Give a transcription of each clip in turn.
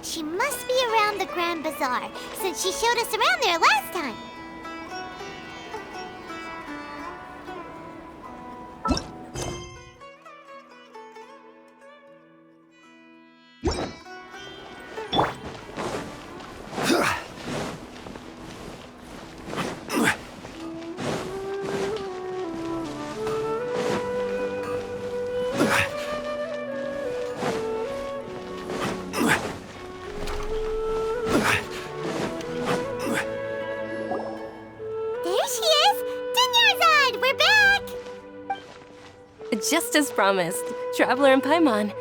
she must be around the Grand Bazaar, since she showed us around there last time. Just as promised, Traveler and Paimon.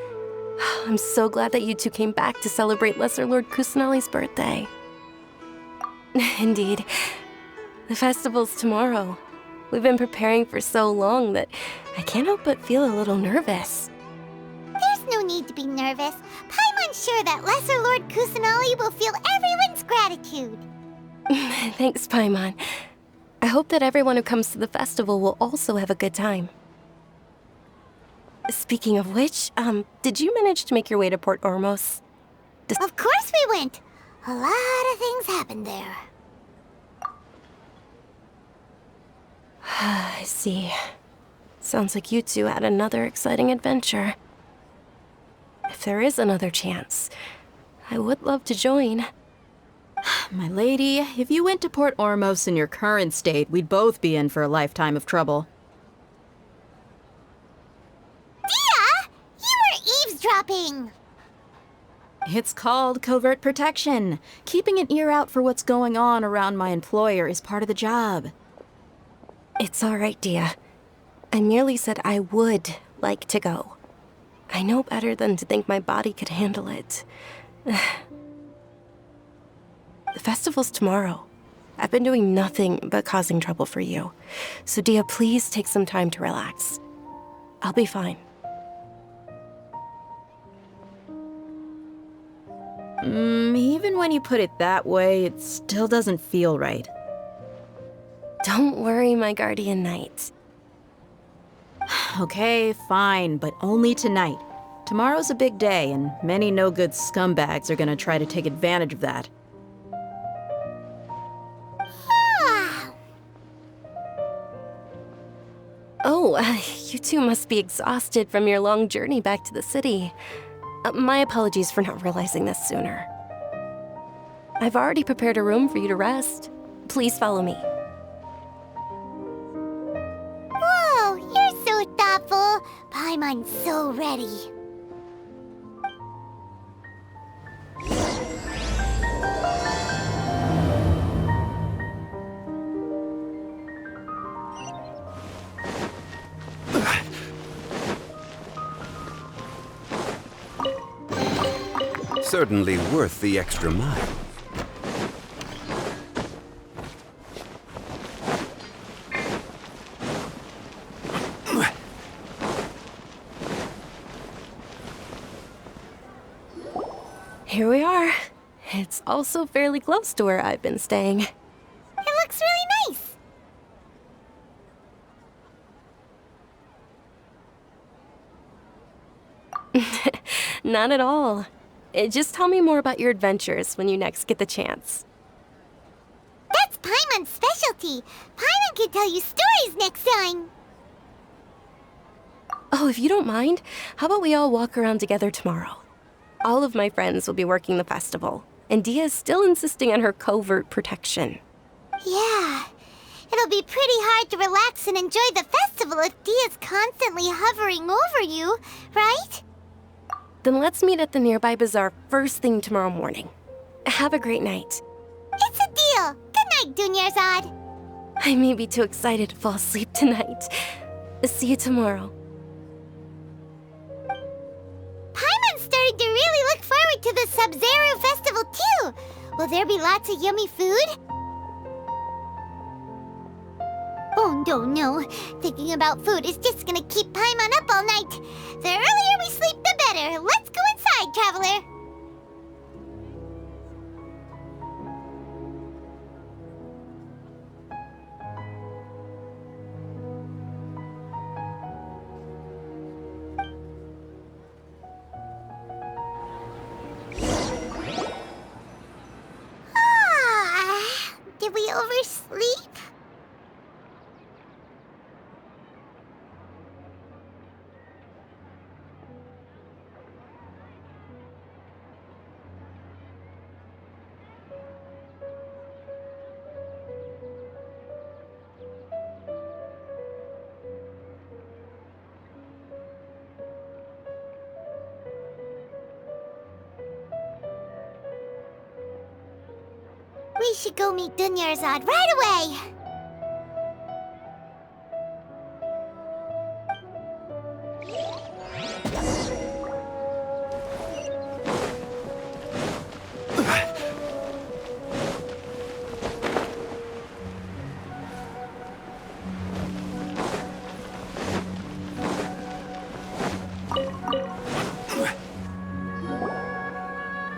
I'm so glad that you two came back to celebrate Lesser Lord Kusanali's birthday. Indeed. The festival's tomorrow. We've been preparing for so long that I can't help but feel a little nervous. There's no need to be nervous. Paimon's sure that Lesser Lord Kusanali will feel everyone's gratitude. Thanks, Paimon. I hope that everyone who comes to the festival will also have a good time. Speaking of which, did you manage to make your way to Port Ormos? Of course we went. A lot of things happened there. I see. Sounds like you two had another exciting adventure. If there is another chance, I would love to join. My lady, if you went to Port Ormos in your current state, we'd both be in for a lifetime of trouble. Eavesdropping! It's called covert protection. Keeping an ear out for what's going on around my employer is part of the job. It's all right, Dia. I merely said I would like to go. I know better than to think my body could handle it. The festival's tomorrow. I've been doing nothing but causing trouble for you. So Dia, please take some time to relax. I'll be fine. Even when you put it that way, it still doesn't feel right. Don't worry, my guardian knight. Okay, fine, but only tonight. Tomorrow's a big day, and many no-good scumbags are gonna try to take advantage of that. Oh, you two must be exhausted from your long journey back to the city. My apologies for not realizing this sooner. I've already prepared a room for you to rest. Please follow me. Whoa, you're so thoughtful. Paimon's so ready. Certainly worth the extra mile. Here we are. It's also fairly close to where I've been staying. It looks really nice. Not at all. Just tell me more about your adventures when you next get the chance. That's Paimon's specialty. Paimon can tell you stories next time. Oh, if you don't mind, how about we all walk around together tomorrow? All of my friends will be working the festival, and Dia is still insisting on her covert protection. Yeah. It'll be pretty hard to relax and enjoy the festival if Dia's constantly hovering over you, right? Then let's meet at the nearby bazaar first thing tomorrow morning. Have a great night. It's a deal. Good night, Dunyarzad. I may be too excited to fall asleep tonight. See you tomorrow. Paimon's starting to really look forward to the Sabzeruz Festival too. Will there be lots of yummy food? Oh, no. Thinking about food is just gonna keep Paimon up all night. The earlier we sleep, the better. Let's go inside, traveler. we should go meet Dunyarzad right away.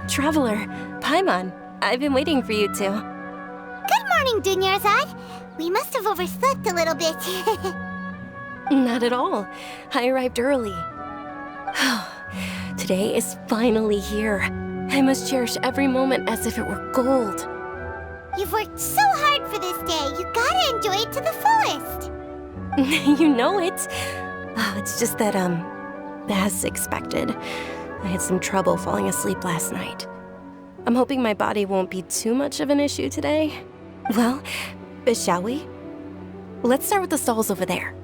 Traveler, Paimon, I've been waiting for you two. Good morning, Dunyarzad. We must have overslept a little bit. Not at all. I arrived early. Today is finally here. I must cherish every moment as if it were gold. You've worked so hard for this day. You gotta enjoy it to the fullest. You know it. Oh, it's just that, as expected, I had some trouble falling asleep last night. I'm hoping my body won't be too much of an issue today. Well, shall we? Let's start with the stalls over there.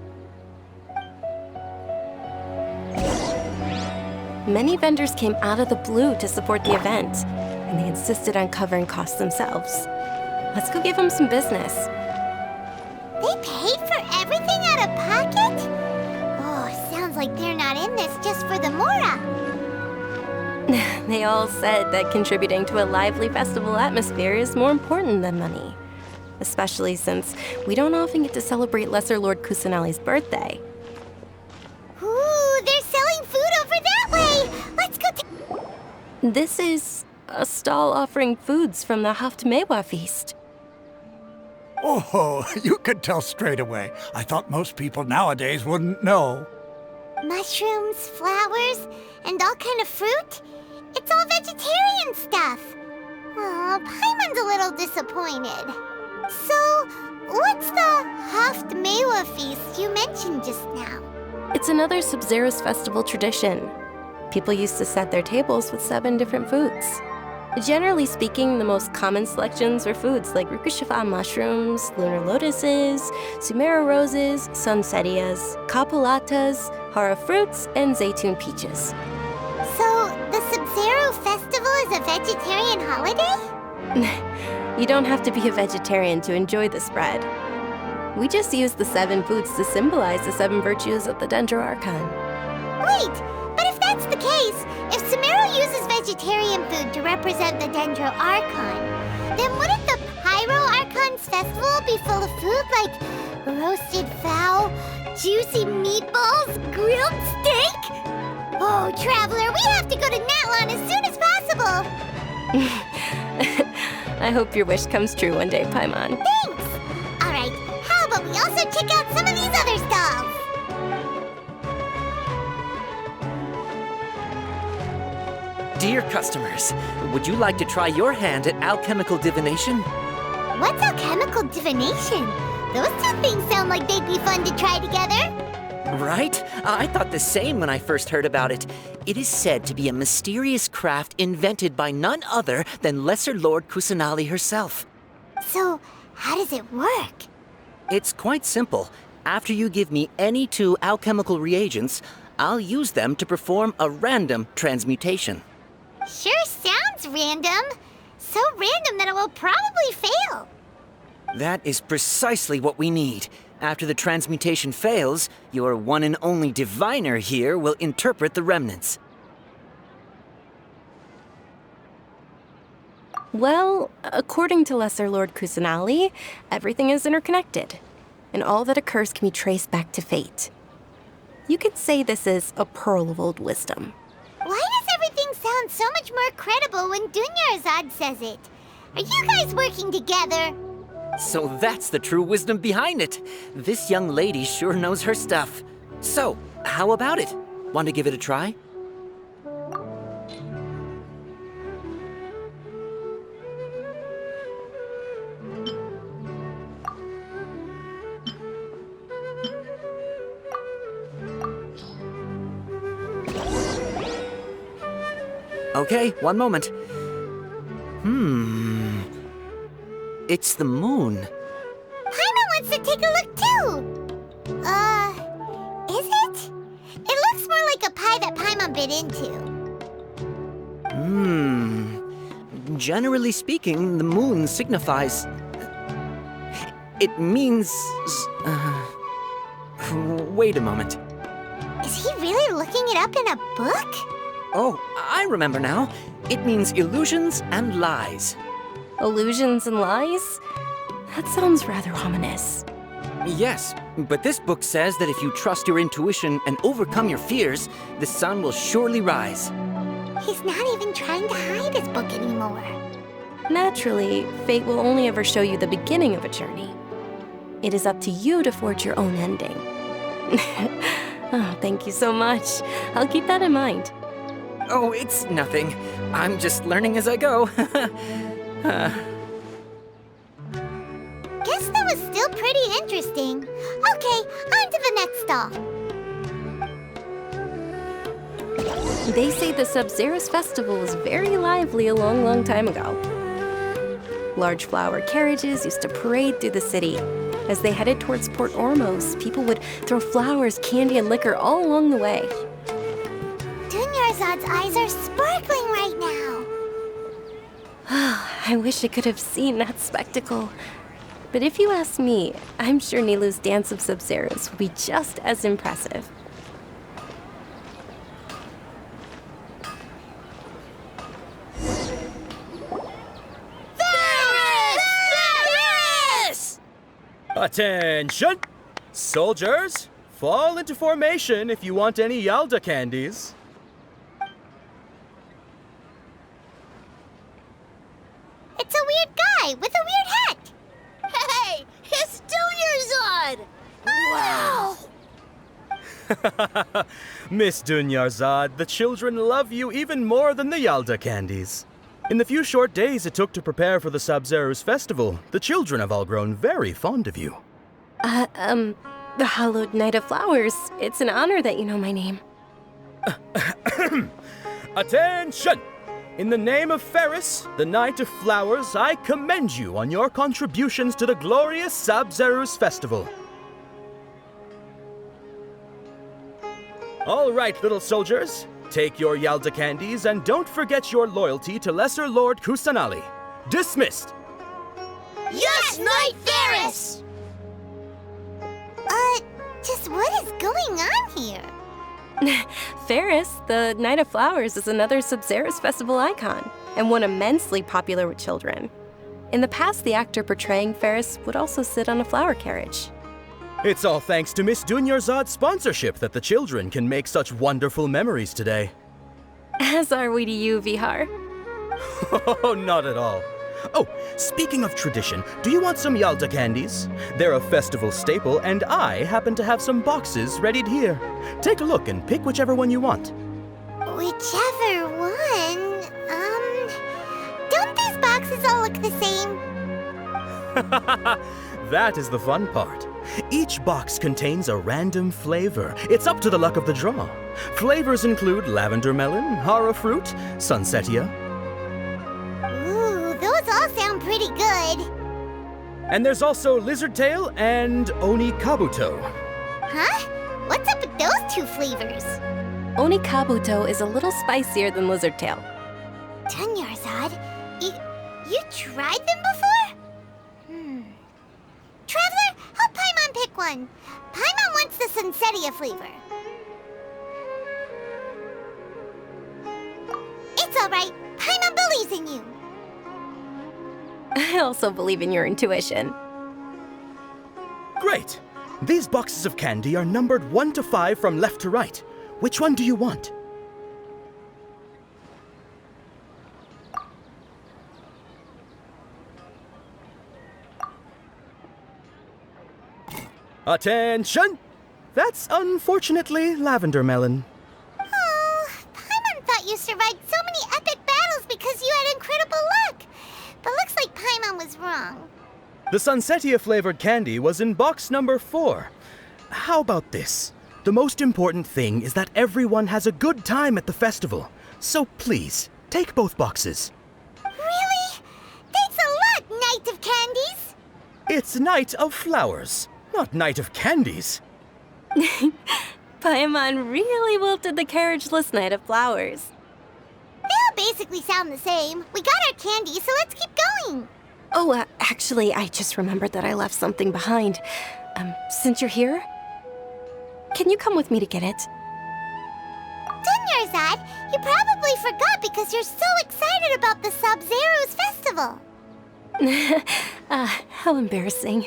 Many vendors came out of the blue to support the event, and they insisted on covering costs themselves. Let's go give them some business. They paid for everything out of pocket? Oh, sounds like they're not in this just for the Mora. They all said that contributing to a lively festival atmosphere is more important than money. Especially since we don't often get to celebrate Lesser Lord Kusanali's birthday. Ooh, they're selling food over that way! Let's go This is a stall offering foods from the Haftmewa feast. Oh, you could tell straight away. I thought most people nowadays wouldn't know. Mushrooms, flowers, and all kind of fruit? It's all vegetarian stuff. Oh, Paimon's a little disappointed. So, what's the Haftmewa feast you mentioned just now? It's another Sabzeruz Festival tradition. People used to set their tables with 7 different foods. Generally speaking, the most common selections were foods like Rukushifa mushrooms, lunar lotuses, Sumeru roses, sunsetias, capulatas, hara fruits, and zaytun peaches. So, the Sabzeruz Festival is a vegetarian holiday? You don't have to be a vegetarian to enjoy the spread. We just use the 7 foods to symbolize the 7 virtues of the Archon. Wait, but if that's the case, if Sumeru uses vegetarian food to represent the Archon, then wouldn't the Pyro Archon's festival be full of food like roasted fowl, juicy meatballs, grilled steak? Oh, Traveler, we have to go to Natlan as soon as possible! I hope your wish comes true one day, Paimon. Thanks! Alright, how about we also check out some of these other stalls? Dear customers, would you like to try your hand at alchemical divination? What's alchemical divination? Those 2 things sound like they'd be fun to try together. Right? I thought the same when I first heard about it. It is said to be a mysterious craft invented by none other than Lesser Lord Kusanali herself. So, how does it work? It's quite simple. After you give me any 2 alchemical reagents, I'll use them to perform a random transmutation. Sure sounds random. So random that it will probably fail. That is precisely what we need. After the transmutation fails, your one and only diviner here will interpret the remnants. Well, according to Lesser Lord Kusanali, everything is interconnected, and all that occurs can be traced back to fate. You could say this is a pearl of old wisdom. Why does everything sound so much more credible when Dunyarzad says it? Are you guys working together? So that's the true wisdom behind it. This young lady sure knows her stuff. So, how about it? Want to give it a try? Okay, one moment. It's the moon. Paimon wants to take a look too. Is it? It looks more like a pie that Paimon bit into. Generally speaking, the moon signifies... It means... Wait a moment. Is he really looking it up in a book? Oh, I remember now. It means illusions and lies. Illusions and lies? That sounds rather ominous. Yes, but this book says that if you trust your intuition and overcome your fears, the sun will surely rise. He's not even trying to hide his book anymore. Naturally, fate will only ever show you the beginning of a journey. It is up to you to forge your own ending. Oh, thank you so much. I'll keep that in mind. Oh, it's nothing. I'm just learning as I go. Guess that was still pretty interesting. Okay, on to the next stall. They say the Sabzeruz Festival was very lively a long, long time ago. Large flower carriages used to parade through the city. As they headed towards Port Ormos, people would throw flowers, candy, and liquor all along the way. Dunyarzad's eyes are sparkling right now. I wish I could have seen that spectacle. But if you ask me, I'm sure Nilu's Dance of Sabzeruz will be just as impressive. Attention! Soldiers, fall into formation if you want any Yalda candies. It's a weird guy with a weird hat. Hey, it's Dunyarzad! Wow! Miss Dunyarzad, the children love you even more than the Yalda candies. In the few short days it took to prepare for the Sabzeruz Festival, the children have all grown very fond of you. The Hallowed Knight of Flowers. It's an honor that you know my name. Attention! In the name of Ferris, the Knight of Flowers, I commend you on your contributions to the glorious Sabzeruz Festival. All right, little soldiers. Take your Yalda candies and don't forget your loyalty to Lesser Lord Kusanali. Dismissed! Yes, Knight Ferris! Just what is going on here? Ferris, the Knight of Flowers, is another Sabzeruz Festival icon, and one immensely popular with children. In the past, the actor portraying Ferris would also sit on a flower carriage. It's all thanks to Miss Dunyarzad's sponsorship that the children can make such wonderful memories today. As are we to you, Vihar. Oh, not at all. Oh, speaking of tradition, do you want some Yalda candies? They're a festival staple, and I happen to have some boxes readied here. Take a look and pick whichever one you want. Whichever one? Don't these boxes all look the same? That is the fun part. Each box contains a random flavor. It's up to the luck of the draw. Flavors include lavender melon, hara fruit, sunsetia. Ooh, those all sound pretty good. And there's also lizard tail and oni kabuto. Huh? What's up with those two flavors? Oni Kabuto is a little spicier than Lizard Tail. Dunyarzad, you tried them before? Traveler, help Paimon pick one. Paimon wants the Sunsetia flavor. It's all right. Paimon believes in you. I also believe in your intuition. Great! These boxes of candy are numbered 1 to 5 from left to right. Which one do you want? Attention! That's unfortunately lavender melon. Oh, Paimon thought you survived so many epic battles because you had incredible luck. But looks like Paimon was wrong. The Sunsetia flavored candy was in box number 4. How about this? The most important thing is that everyone has a good time at the festival. So please, take both boxes. Really? Thanks a lot, Knight of Candies. It's Knight of Flowers, not Knight of Candies. Paimon really wilted the carriageless Knight of Flowers. They'll basically sound the same. We got our candy, so let's keep going. Oh, actually, I just remembered that I left something behind. Since you're here, can you come with me to get it? Dunyarzad, you probably forgot because you're so excited about the Sabzeruz Festival. How embarrassing.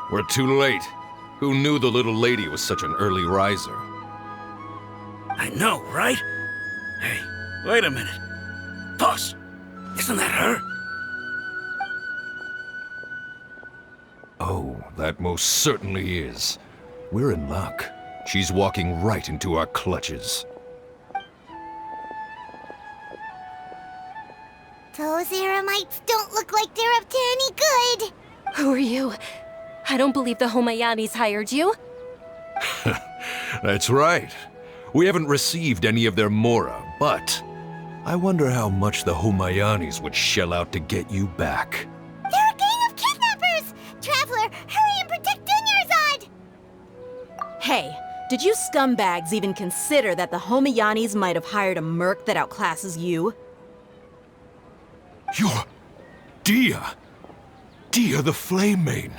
We're too late. Who knew the little lady was such an early riser? I know, right? Hey, wait a minute. Boss, isn't that her? Oh, that most certainly is. We're in luck. She's walking right into our clutches. Those Eremites don't look like they're up to any good. Who are you? I don't believe the Homayanis hired you. That's right. We haven't received any of their mora, but I wonder how much the Homayanis would shell out to get you back. They're a gang of kidnappers! Traveler, hurry and protect Dunyarzad! Hey, did you scumbags even consider that the Homayanis might have hired a merc that outclasses you? You're... Dia! Dia the Flame Mane!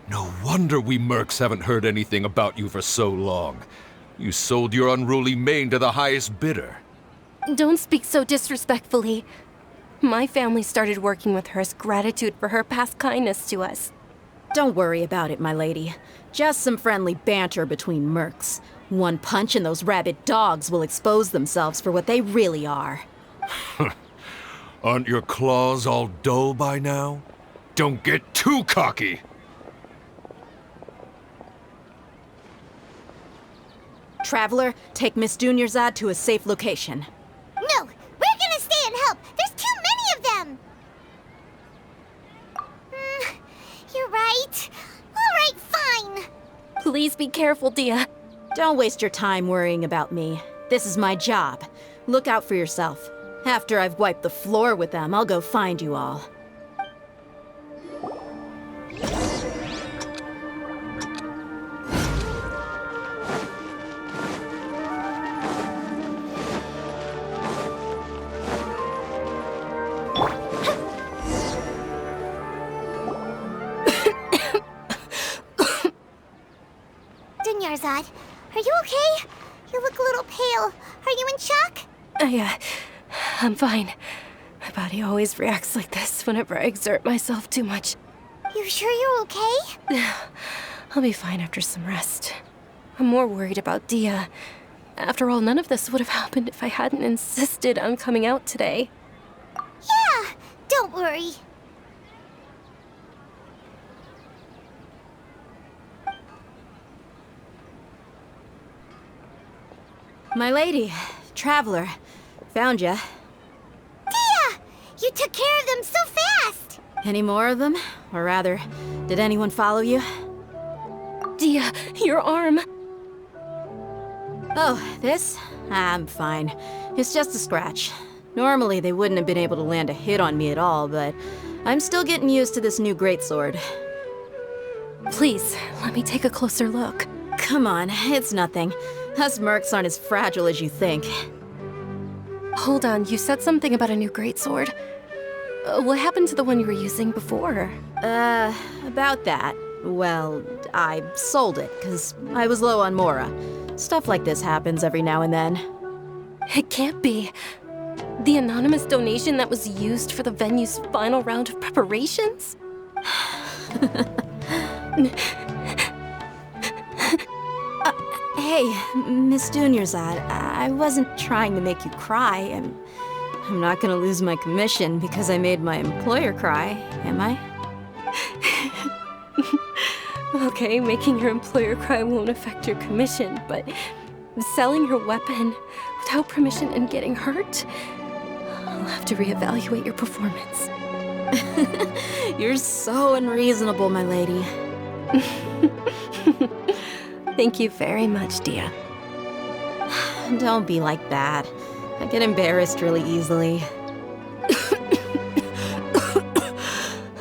No wonder we mercs haven't heard anything about you for so long. You sold your unruly mane to the highest bidder. Don't speak so disrespectfully. My family started working with her as gratitude for her past kindness to us. Don't worry about it, my lady. Just some friendly banter between mercs. One punch and those rabid dogs will expose themselves for what they really are. Aren't your claws all dull by now? Don't get too cocky! Traveler, take Miss Dunyarzad to a safe location. No, we're gonna stay and help. There's too many of them. You're right. All right, fine. Please be careful, Dia. Don't waste your time worrying about me. This is my job. Look out for yourself. After I've wiped the floor with them, I'll go find you all. Dunyarzad, are you okay? You look a little pale. Are you in shock? I'm fine. My body always reacts like this whenever I exert myself too much. You sure you're okay? I'll be fine after some rest. I'm more worried about Dia. After all, none of this would have happened if I hadn't insisted on coming out today. Yeah, don't worry. My lady, Traveler, found ya. Dia! You took care of them so fast! Any more of them? Or rather, did anyone follow you? Dia, your arm. Oh, this? I'm fine. It's just a scratch. Normally, they wouldn't have been able to land a hit on me at all, but I'm still getting used to this new greatsword. Please, let me take a closer look. Come on, it's nothing. Us mercs aren't as fragile as you think. Hold on, you said something about a new greatsword. What happened to the one you were using before? About that. Well, I sold it, because I was low on mora. Stuff like this happens every now and then. It can't be. The anonymous donation that was used for the venue's final round of preparations? Hey, Miss Dunyarzad, I wasn't trying to make you cry. I'm not gonna lose my commission because I made my employer cry, am I? Okay, making your employer cry won't affect your commission, but selling your weapon without permission and getting hurt? I'll have to reevaluate your performance. You're so unreasonable, my lady. Thank you very much, Dia. Don't be like that. I get embarrassed really easily.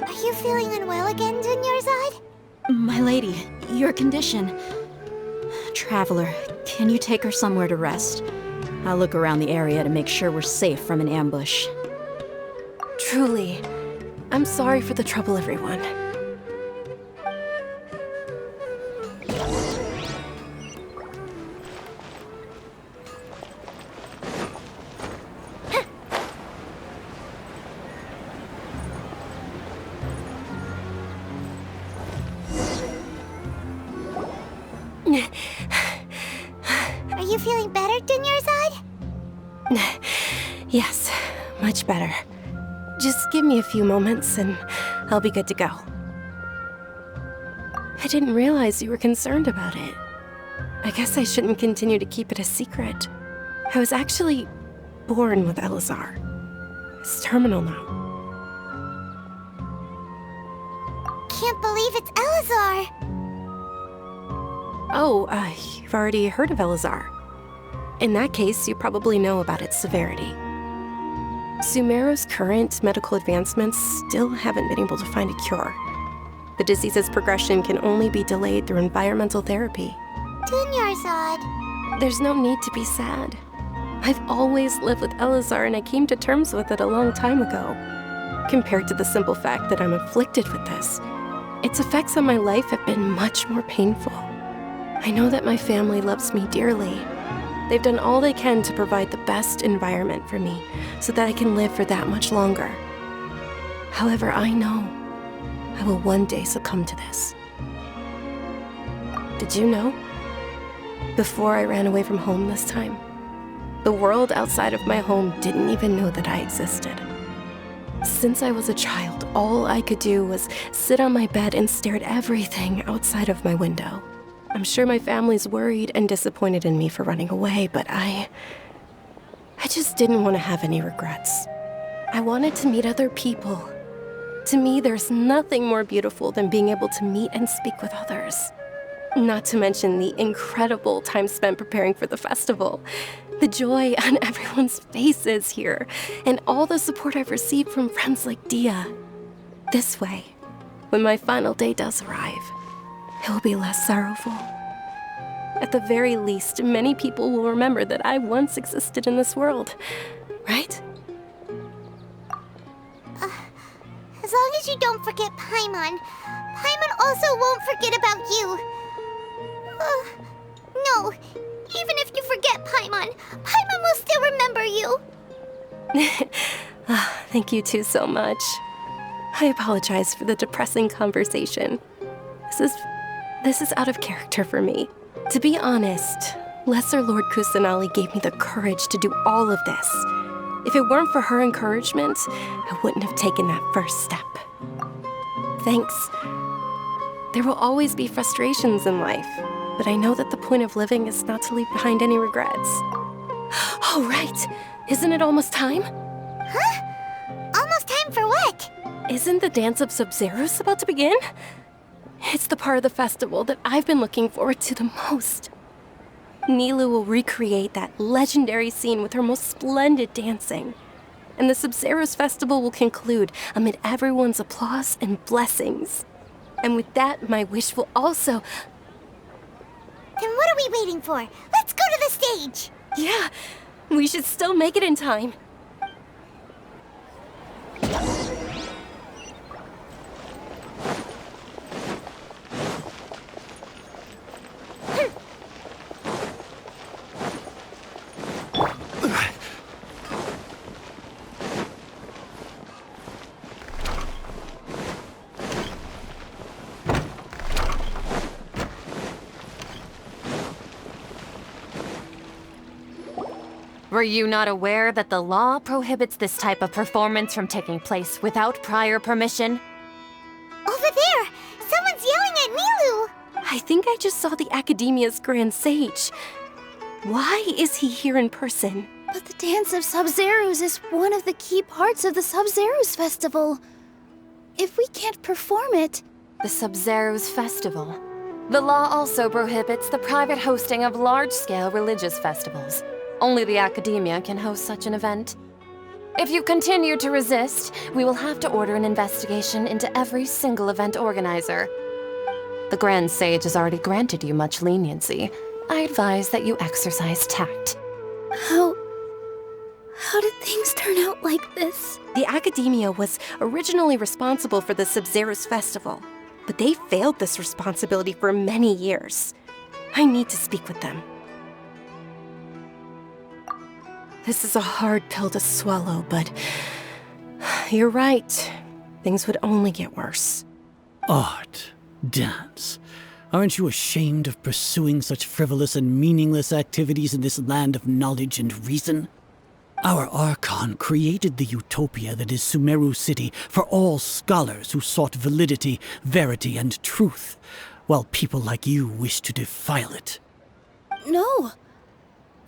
Are you feeling unwell again, Dunyarzad? My lady, your condition. Traveler, can you take her somewhere to rest? I'll look around the area to make sure we're safe from an ambush. Truly, I'm sorry for the trouble, everyone. Are you feeling better, Dunyarzad? Yes, much better. Just give me a few moments and I'll be good to go. I didn't realize you were concerned about it. I guess I shouldn't continue to keep it a secret. I was actually born with Elazar. It's terminal now. Can't believe it's Elazar! Oh, you've already heard of Elazar. In that case, you probably know about its severity. Sumeru's current medical advancements still haven't been able to find a cure. The disease's progression can only be delayed through environmental therapy. Dunyarzad. There's no need to be sad. I've always lived with Elazar and I came to terms with it a long time ago. Compared to the simple fact that I'm afflicted with this, its effects on my life have been much more painful. I know that my family loves me dearly. They've done all they can to provide the best environment for me so that I can live for that much longer. However, I know I will one day succumb to this. Did you know? Before I ran away from home this time, the world outside of my home didn't even know that I existed. Since I was a child, all I could do was sit on my bed and stare at everything outside of my window. I'm sure my family's worried and disappointed in me for running away, but I just didn't want to have any regrets. I wanted to meet other people. To me, there's nothing more beautiful than being able to meet and speak with others. Not to mention the incredible time spent preparing for the festival, the joy on everyone's faces here, and all the support I've received from friends like Dia. This way, when my final day does arrive, it will be less sorrowful. At the very least, many people will remember that I once existed in this world, right? As long as you don't forget Paimon, Paimon also won't forget about you. No, even if you forget Paimon, Paimon will still remember you. Thank you two so much. I apologize for the depressing conversation. This is out of character for me. To be honest, Lesser Lord Kusanali gave me the courage to do all of this. If it weren't for her encouragement, I wouldn't have taken that first step. Thanks. There will always be frustrations in life, but I know that the point of living is not to leave behind any regrets. Oh, right. Isn't it almost time? Huh? Almost time for what? Isn't the dance of Sabzeruz about to begin? It's the part of the festival that I've been looking forward to the most. Nilu will recreate that legendary scene with her most splendid dancing. And the Sabzeruz Festival will conclude amid everyone's applause and blessings. And with that, my wish will also... Then what are we waiting for? Let's go to the stage! Yeah, we should still make it in time. Were you not aware that the law prohibits this type of performance from taking place without prior permission? Over there! Someone's yelling at Nilu! I think I just saw the Academia's Grand Sage. Why is he here in person? But the Dance of Sabzeruz is one of the key parts of the Sabzeruz Festival. If we can't perform it... The Sabzeruz Festival. The law also prohibits the private hosting of large-scale religious festivals. Only the academia can host such an event. If you continue to resist, we will have to order an investigation into every single event organizer. The Grand Sage has already granted you much leniency. I advise that you exercise tact. How did things turn out like this? The Academia was originally responsible for the Sabzeruz Festival, but they failed this responsibility for many years. I need to speak with them. This is a hard pill to swallow, but you're right. Things would only get worse. Art, dance. Aren't you ashamed of pursuing such frivolous and meaningless activities in this land of knowledge and reason? Our Archon created the utopia that is Sumeru City for all scholars who sought validity, verity, and truth, while people like you wish to defile it. No.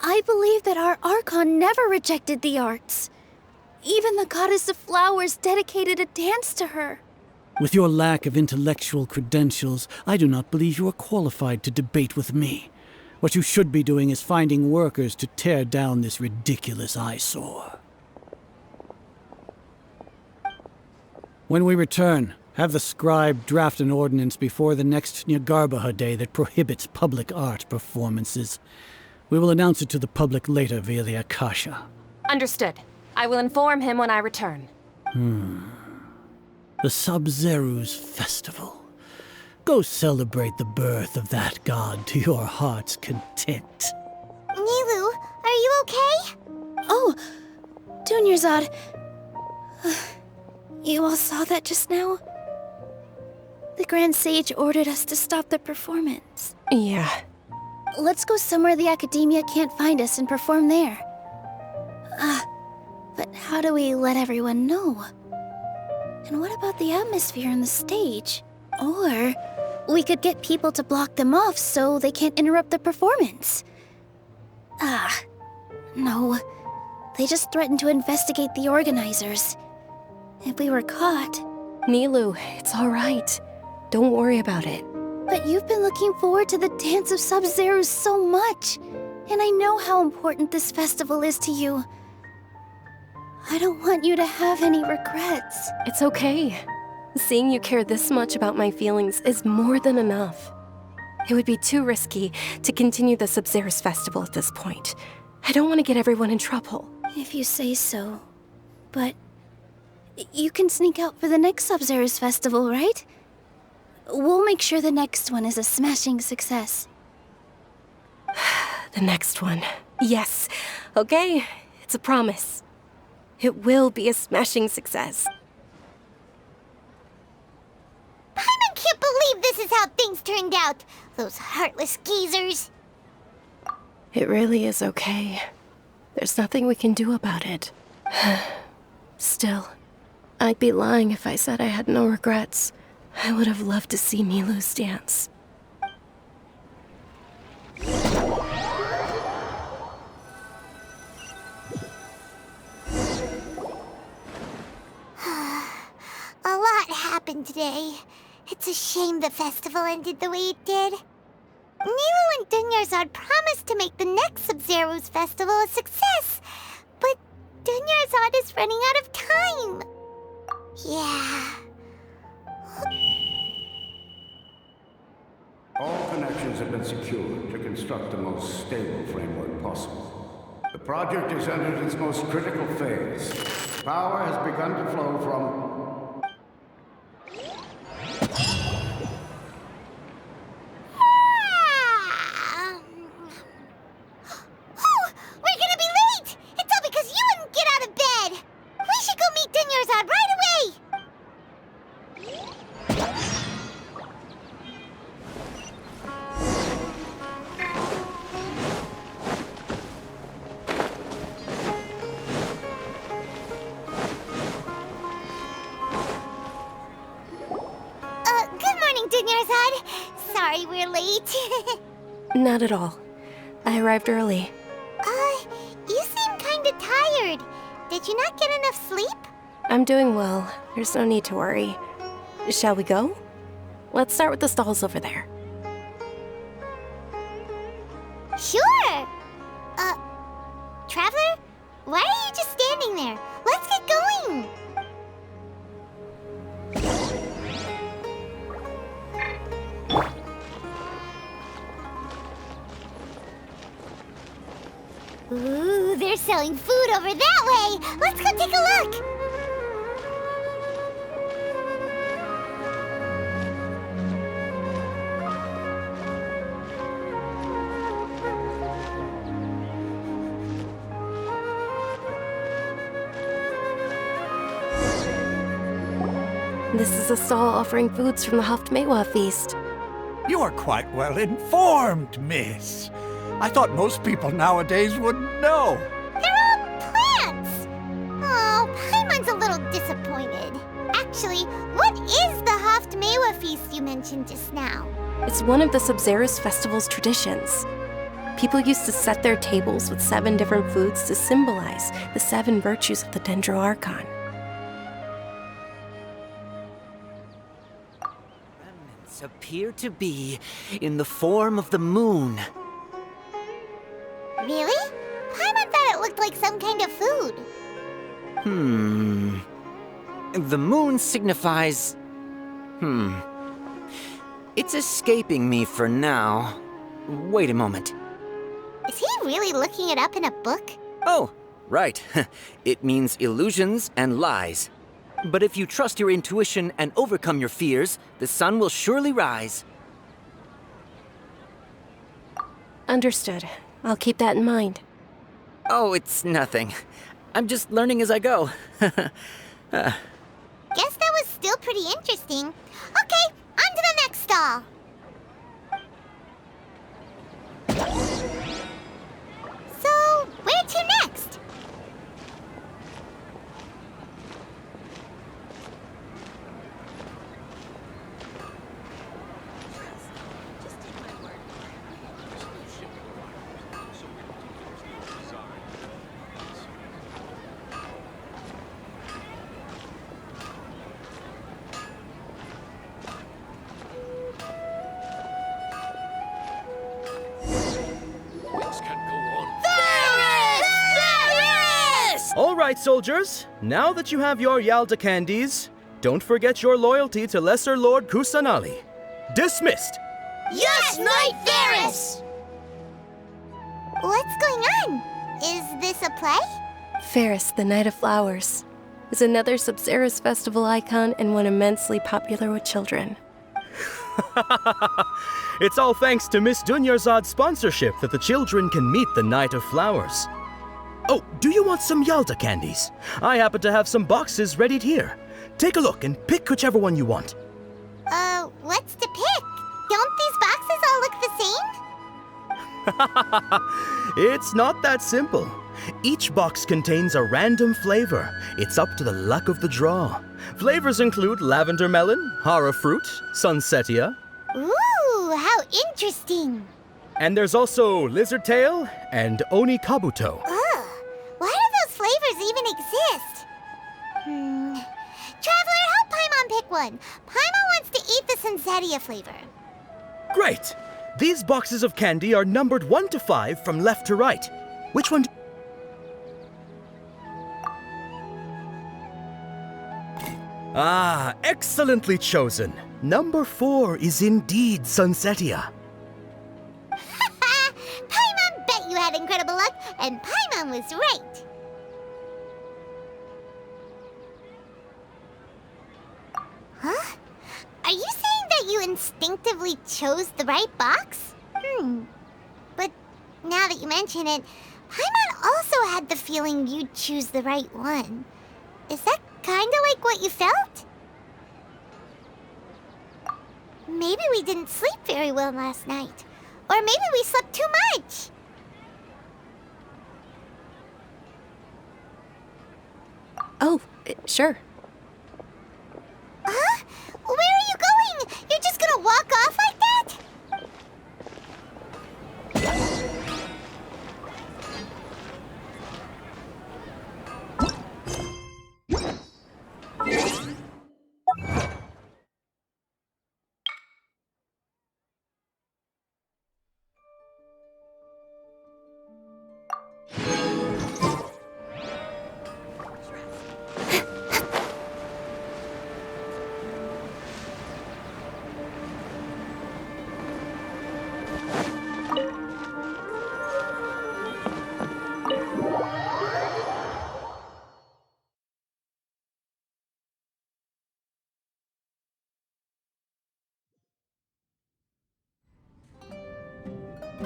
I believe that our Archon never rejected the arts. Even the goddess of flowers dedicated a dance to her. With your lack of intellectual credentials, I do not believe you are qualified to debate with me. What you should be doing is finding workers to tear down this ridiculous eyesore. When we return, have the scribe draft an ordinance before the next Nyargarbaha Day that prohibits public art performances. We will announce it to the public later via the Akasha. Understood. I will inform him when I return. The Sabzeruz Festival. Go celebrate the birth of that god to your heart's content. Nilou, are you okay? Oh, Dunyarzad. You all saw that just now? The Grand Sage ordered us to stop the performance. Yeah. Let's go somewhere the Academia can't find us and perform there. But how do we let everyone know? And what about the atmosphere on the stage? Or we could get people to block them off so they can't interrupt the performance. No. They just threatened to investigate the organizers. If we were caught... Nilou, it's all right. Don't worry about it. But you've been looking forward to the Dance of Sabzeruz so much. And I know how important this festival is to you. I don't want you to have any regrets. It's okay. Seeing you care this much about my feelings is more than enough. It would be too risky to continue the Sabzeruz Festival at this point. I don't want to get everyone in trouble. If you say so. But you can sneak out for the next Sabzeruz Festival, right? We'll make sure the next one is a smashing success. The next one. Yes. Okay, it's a promise. It will be a smashing success. Paimon can't believe this is how things turned out. Those heartless geezers. It really is okay. There's nothing we can do about it. Still, I'd be lying if I said I had no regrets. I would have loved to see Nilou's dance. A lot happened today. It's a shame the festival ended the way it did. Nilou and Dunyarzad promised to make the next Sabzeruz Festival a success, but Dunyarzad is running out of time. Yeah. All connections have been secured to construct the most stable framework possible. The project has entered its most critical phase. Power has begun to flow from... We're gonna be late! It's all because you wouldn't get out of bed! We should go meet Dunyarzad right away! Good morning, Dunyarzad. Sorry we're late. Not at all. I arrived early. You seem kinda tired. Did you not get enough sleep? I'm doing well. There's no need to worry. Shall we go? Let's start with the stalls over there. Sure! Traveler? Why are you just standing there? Let's get going! Ooh, they're selling food over that way! Let's go take a look! This is a stall offering foods from the Haftmewa feast. You are quite well informed, miss. I thought most people nowadays would know. They're all plants! Oh, Paimon's a little disappointed. Actually, what is the Haftmewa feast you mentioned just now? It's one of the Sabzeruz Festival's traditions. People used to set their tables with 7 different foods to symbolize the 7 virtues of the Dendro Archon. Remnants appear to be in the form of the moon. Really? Paimon thought it looked like some kind of food. The moon signifies... It's escaping me for now. Wait a moment. Is he really looking it up in a book? Oh, right. It means illusions and lies. But if you trust your intuition and overcome your fears, the sun will surely rise. Understood. I'll keep that in mind. Oh, it's nothing. I'm just learning as I go. Guess that was still pretty interesting. Okay, on to the next stall. So, where to next? All right, soldiers. Now that you have your Yalda candies, don't forget your loyalty to Lesser Lord Kusanali. Dismissed! Yes, Knight Varys! What's going on? Is this a play? Ferris, the Knight of Flowers, is another Sabzeruz Festival icon and one immensely popular with children. It's all thanks to Miss Dunyarzad's sponsorship that the children can meet the Knight of Flowers. Oh, do you want some Yalda candies? I happen to have some boxes readied here. Take a look and pick whichever one you want. What's to pick? Don't these boxes all look the same? It's not that simple. Each box contains a random flavor. It's up to the luck of the draw. Flavors include lavender melon, hara fruit, sunsetia. Ooh, how interesting. And there's also lizard tail and oni kabuto. Why do those flavors even exist? Traveler, help Paimon pick one. Paimon wants to eat the sunsetia flavor. Great! These boxes of candy are numbered 1 to 5 from left to right. Which one? Ah, excellently chosen. Number 4 is indeed sunsetia. Paimon bet you had incredible luck, and Paimon was right. Huh? Are you saying that you instinctively chose the right box? But now that you mention it, Paimon also had the feeling you'd choose the right one. Is that kinda like what you felt? Maybe we didn't sleep very well last night. Or maybe we slept too much. Oh, sure. Huh? Where are you going? You're just gonna walk off like that?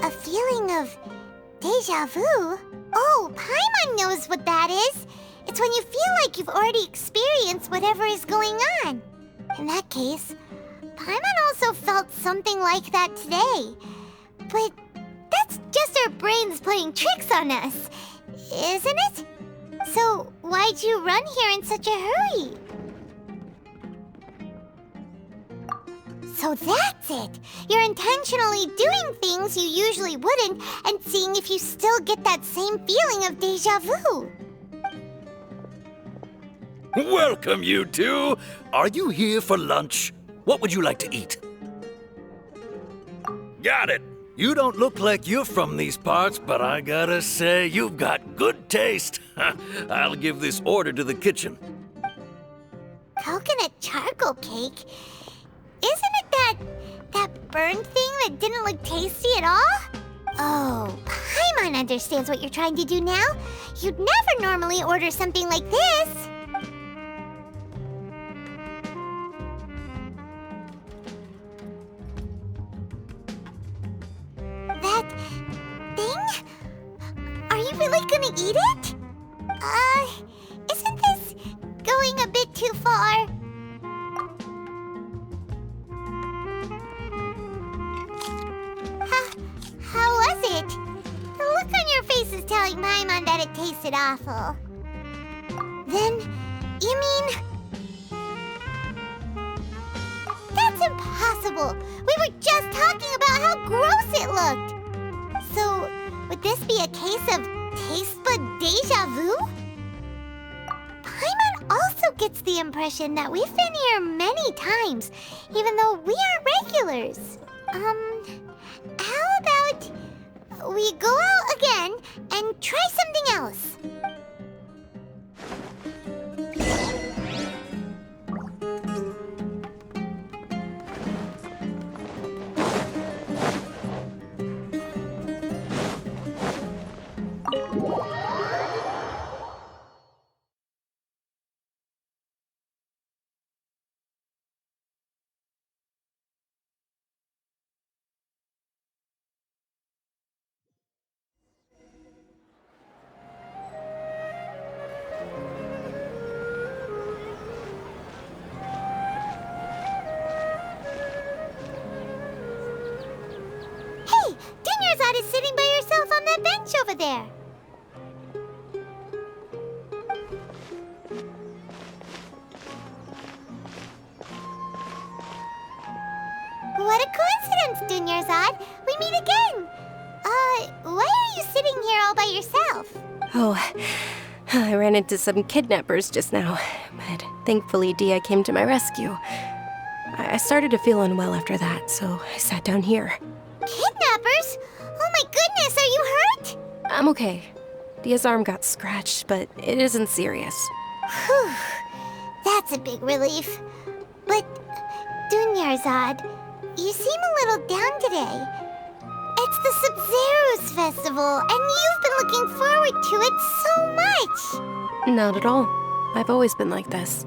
A feeling of deja vu? Oh, Paimon knows what that is. It's when you feel like you've already experienced whatever is going on. In that case, Paimon also felt something like that today. But that's just our brains playing tricks on us, isn't it? So why'd you run here in such a hurry? So that's it! You're intentionally doing things you usually wouldn't and seeing if you still get that same feeling of deja vu. Welcome, you two! Are you here for lunch? What would you like to eat? Got it! You don't look like you're from these parts, but I gotta say, you've got good taste. I'll give this order to the kitchen. Coconut charcoal cake? Isn't it that burned thing that didn't look tasty at all? Oh, Paimon understands what you're trying to do now. You'd never normally order something like this. That thing? Are you really gonna eat it? Isn't this going a bit too far? How was it? The look on your face is telling Paimon that it tasted awful. Then, you mean... That's impossible! We were just talking about how gross it looked! So, would this be a case of taste bud deja vu? Paimon also gets the impression that we've been here many times, even though we aren't regulars. How about we go out again and try something else? Dunyarzad is sitting by herself on that bench over there. What a coincidence, Dunyarzad. We meet again. Why are you sitting here all by yourself? Oh, I ran into some kidnappers just now, but thankfully Dia came to my rescue. I started to feel unwell after that, so I sat down here. Kidnappers? Oh my goodness, are you hurt? I'm okay. Dia's arm got scratched, but it isn't serious. Whew, that's a big relief. But, Dunyarzad, you seem a little down today. It's the Sabzeruz Festival, and you've been looking forward to it so much! Not at all. I've always been like this.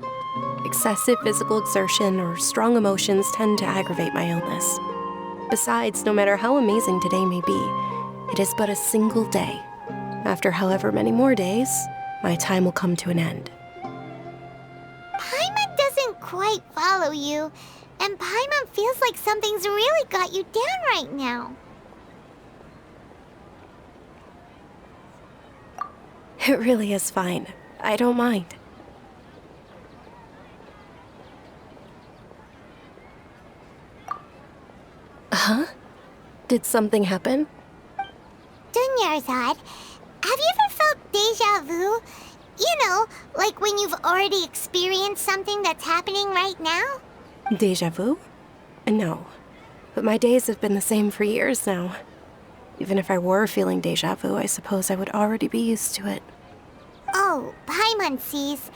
Excessive physical exertion or strong emotions tend to aggravate my illness. Besides, no matter how amazing today may be, it is but a single day. After however many more days, my time will come to an end. Paimon doesn't quite follow you, and Paimon feels like something's really got you down right now. It really is fine. I don't mind. Huh? Did something happen? Dunyarzad, have you ever felt deja vu? You know, like when you've already experienced something that's happening right now? Deja vu? No. But my days have been the same for years now. Even if I were feeling deja vu, I suppose I would already be used to it. Oh, Paimon sees.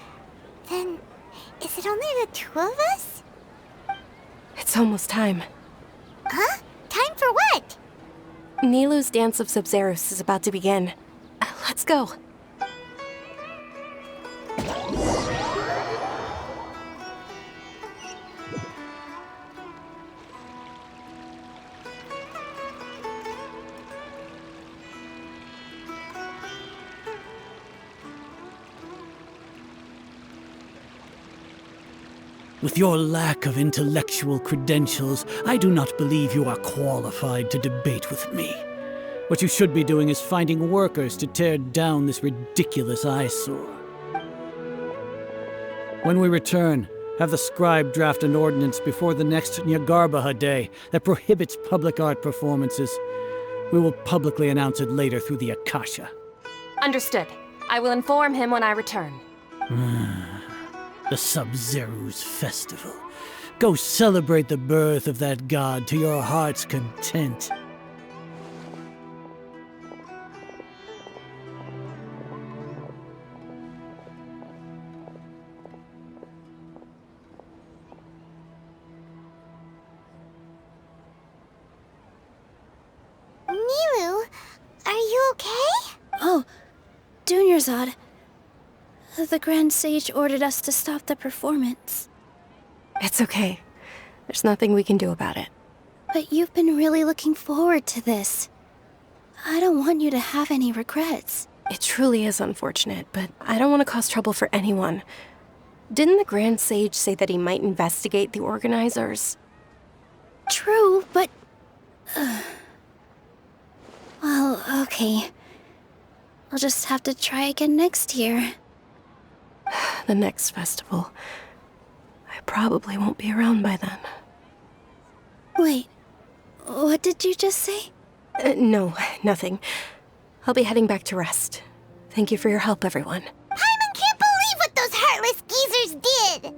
Then, is it only the two of us? It's almost time. Huh? Time for what? Nilou's Dance of Sabzeruz is about to begin. Let's go. With your lack of intellectual credentials, I do not believe you are qualified to debate with me. What you should be doing is finding workers to tear down this ridiculous eyesore. When we return, have the scribe draft an ordinance before the next Nyagarbaha Day that prohibits public art performances. We will publicly announce it later through the Akasha. Understood. I will inform him when I return. The Sabzeruz Festival. Go celebrate the birth of that god to your heart's content. Nilu, are you okay? Oh, Dunyarzad. The Grand Sage ordered us to stop the performance. It's okay. There's nothing we can do about it. But you've been really looking forward to this. I don't want you to have any regrets. It truly is unfortunate, but I don't want to cause trouble for anyone. Didn't the Grand Sage say that he might investigate the organizers? True, but... Well, okay. I'll just have to try again next year. The next festival. I probably won't be around by then. Wait, what did you just say? No, nothing. I'll be heading back to rest. Thank you for your help, everyone. Paimon can't believe what those heartless geezers did!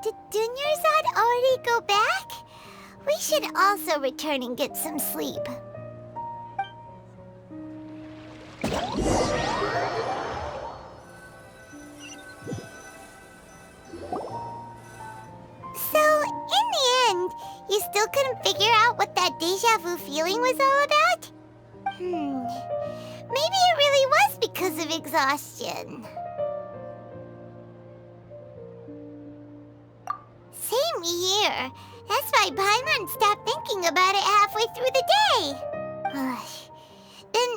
Did Dunyarzad already go back? We should also return and get some sleep. So, in the end, you still couldn't figure out what that deja vu feeling was all about? Maybe it really was because of exhaustion. Same here. That's why Paimon stopped thinking about it halfway through the day. Then,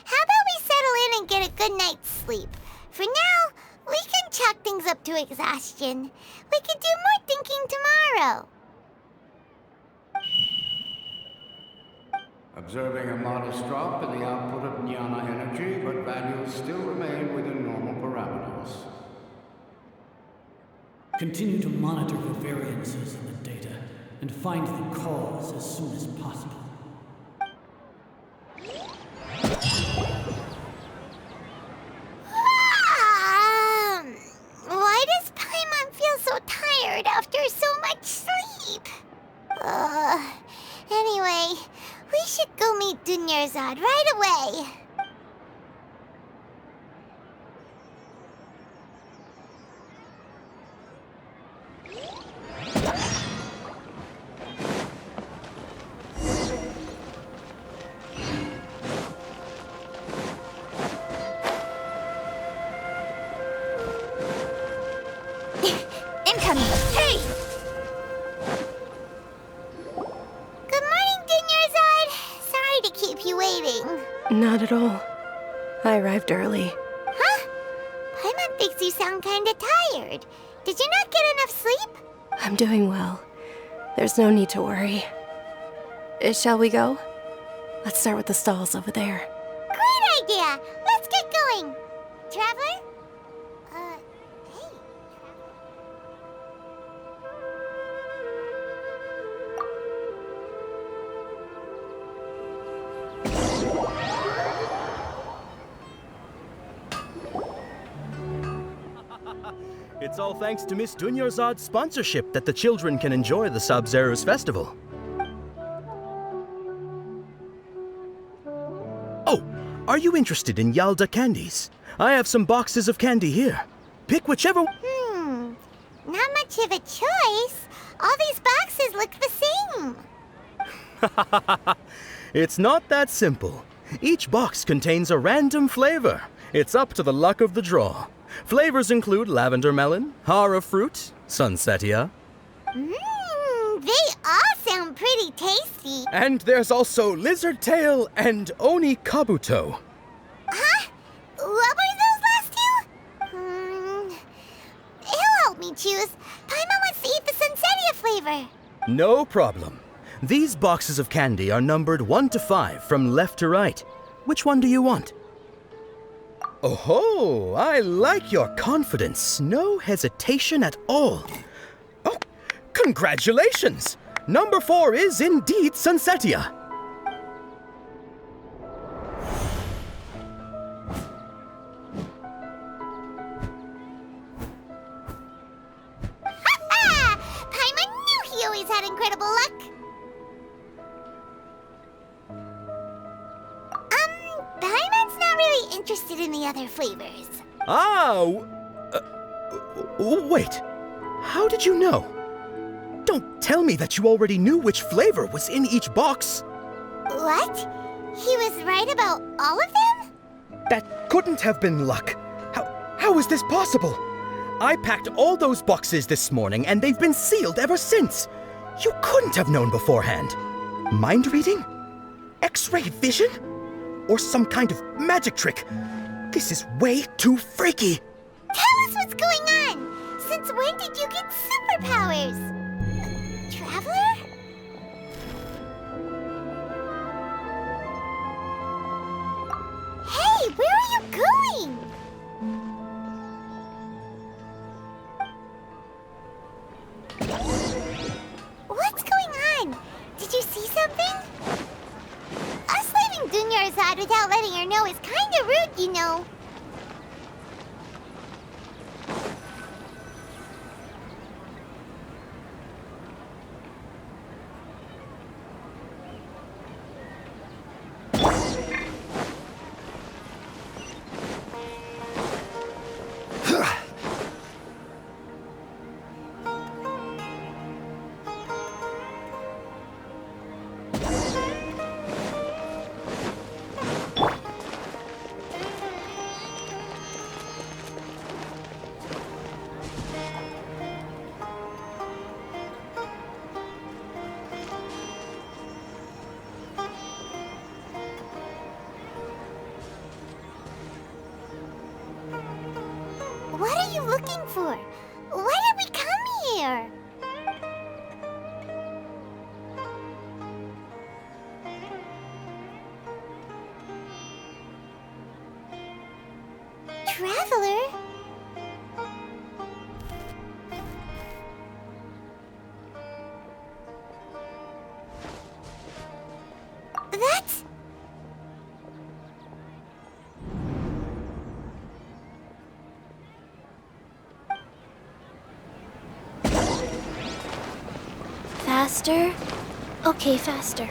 how about we settle in and get a good night's sleep? For now, we can chalk things up to exhaustion. We can do more thinking tomorrow. Observing a modest drop in the output of Jnana energy, but values still remain within normal parameters. Continue to monitor the variances in the data and find the cause as soon as possible. Why does Paimon feel so tired after so much sleep? Anyway, we should go meet Dunyarzad right away. Incoming! Hey! Good morning, Dunyarzad. Sorry to keep you waiting. Not at all. I arrived early. Huh? Paimon thinks you sound kinda tired. Did you not get enough sleep? I'm doing well. There's no need to worry. Shall we go? Let's start with the stalls over there. Great idea! Let's get going! Traveler? Hey. It's all thanks to Miss Dunyarzad's sponsorship that the children can enjoy the Sabzeruz Festival. Oh, are you interested in Yalda candies? I have some boxes of candy here. Pick whichever... Not much of a choice. All these boxes look the same. It's not that simple. Each box contains a random flavor. It's up to the luck of the draw. Flavors include lavender melon, hara fruit, sunsetia. They all sound pretty tasty. And there's also lizard tail and oni kabuto. Huh? What were those last can choose. Paimon wants to eat the Sunsetia flavor. No problem. These boxes of candy are numbered 1 to 5 from left to right. Which one do you want? Oh, I like your confidence. No hesitation at all. Oh, congratulations! Number 4 is indeed Sunsetia. Ha-ha! Paimon knew he always had incredible luck. Paimon's not really interested in the other flavors. Wait. How did you know? Don't tell me that you already knew which flavor was in each box. What? He was right about all of them? That couldn't have been luck. How is this possible? I packed all those boxes this morning and they've been sealed ever since. You couldn't have known beforehand. Mind reading? X-ray vision? Or some kind of magic trick? This is way too freaky. Tell us what's going on! Since when did you get superpowers? Traveler? Hey, where are you going? What's going on? Did you see something? Us leaving Dunyarzad without letting her know is kinda rude, you know. What are you looking for? Why did we come here? Traveler? That's... Faster? Okay, faster.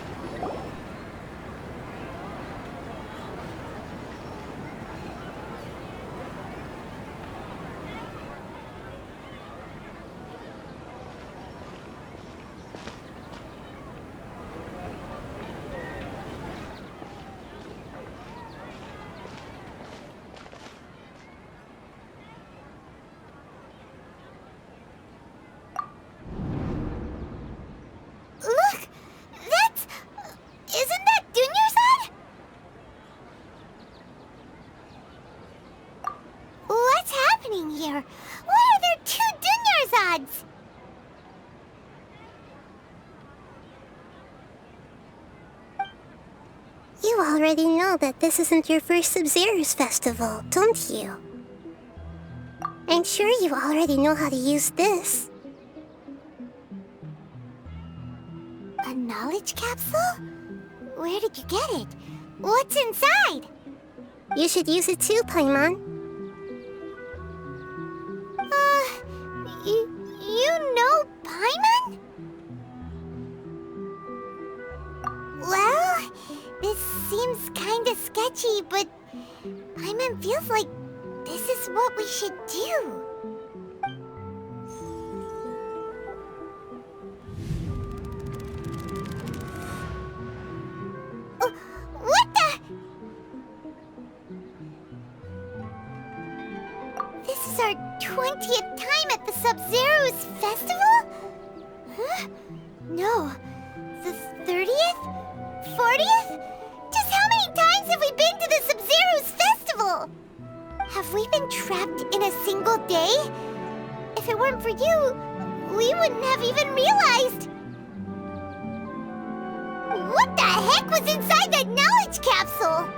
Look! That's... Isn't that Dunyarzad? What's happening here? Why are there 2 Dunyarzads? You already know that this isn't your first Sabzeruz Festival, don't you? I'm sure you already know how to use this. A knowledge capsule? Where did you get it? What's inside? You should use it too, Paimon. You know Paimon? Well, this seems kinda sketchy, but Paimon feels like this is what we should do. What the? This is our 20th time at the Sabzeruz Festival? Huh? No. The 30th? 40th? Just how many times have we been to the Sabzeruz Festival? Have we been trapped in a single day? If if it weren't for you, we wouldn't have even realized. What the heck was inside that knowledge capsule?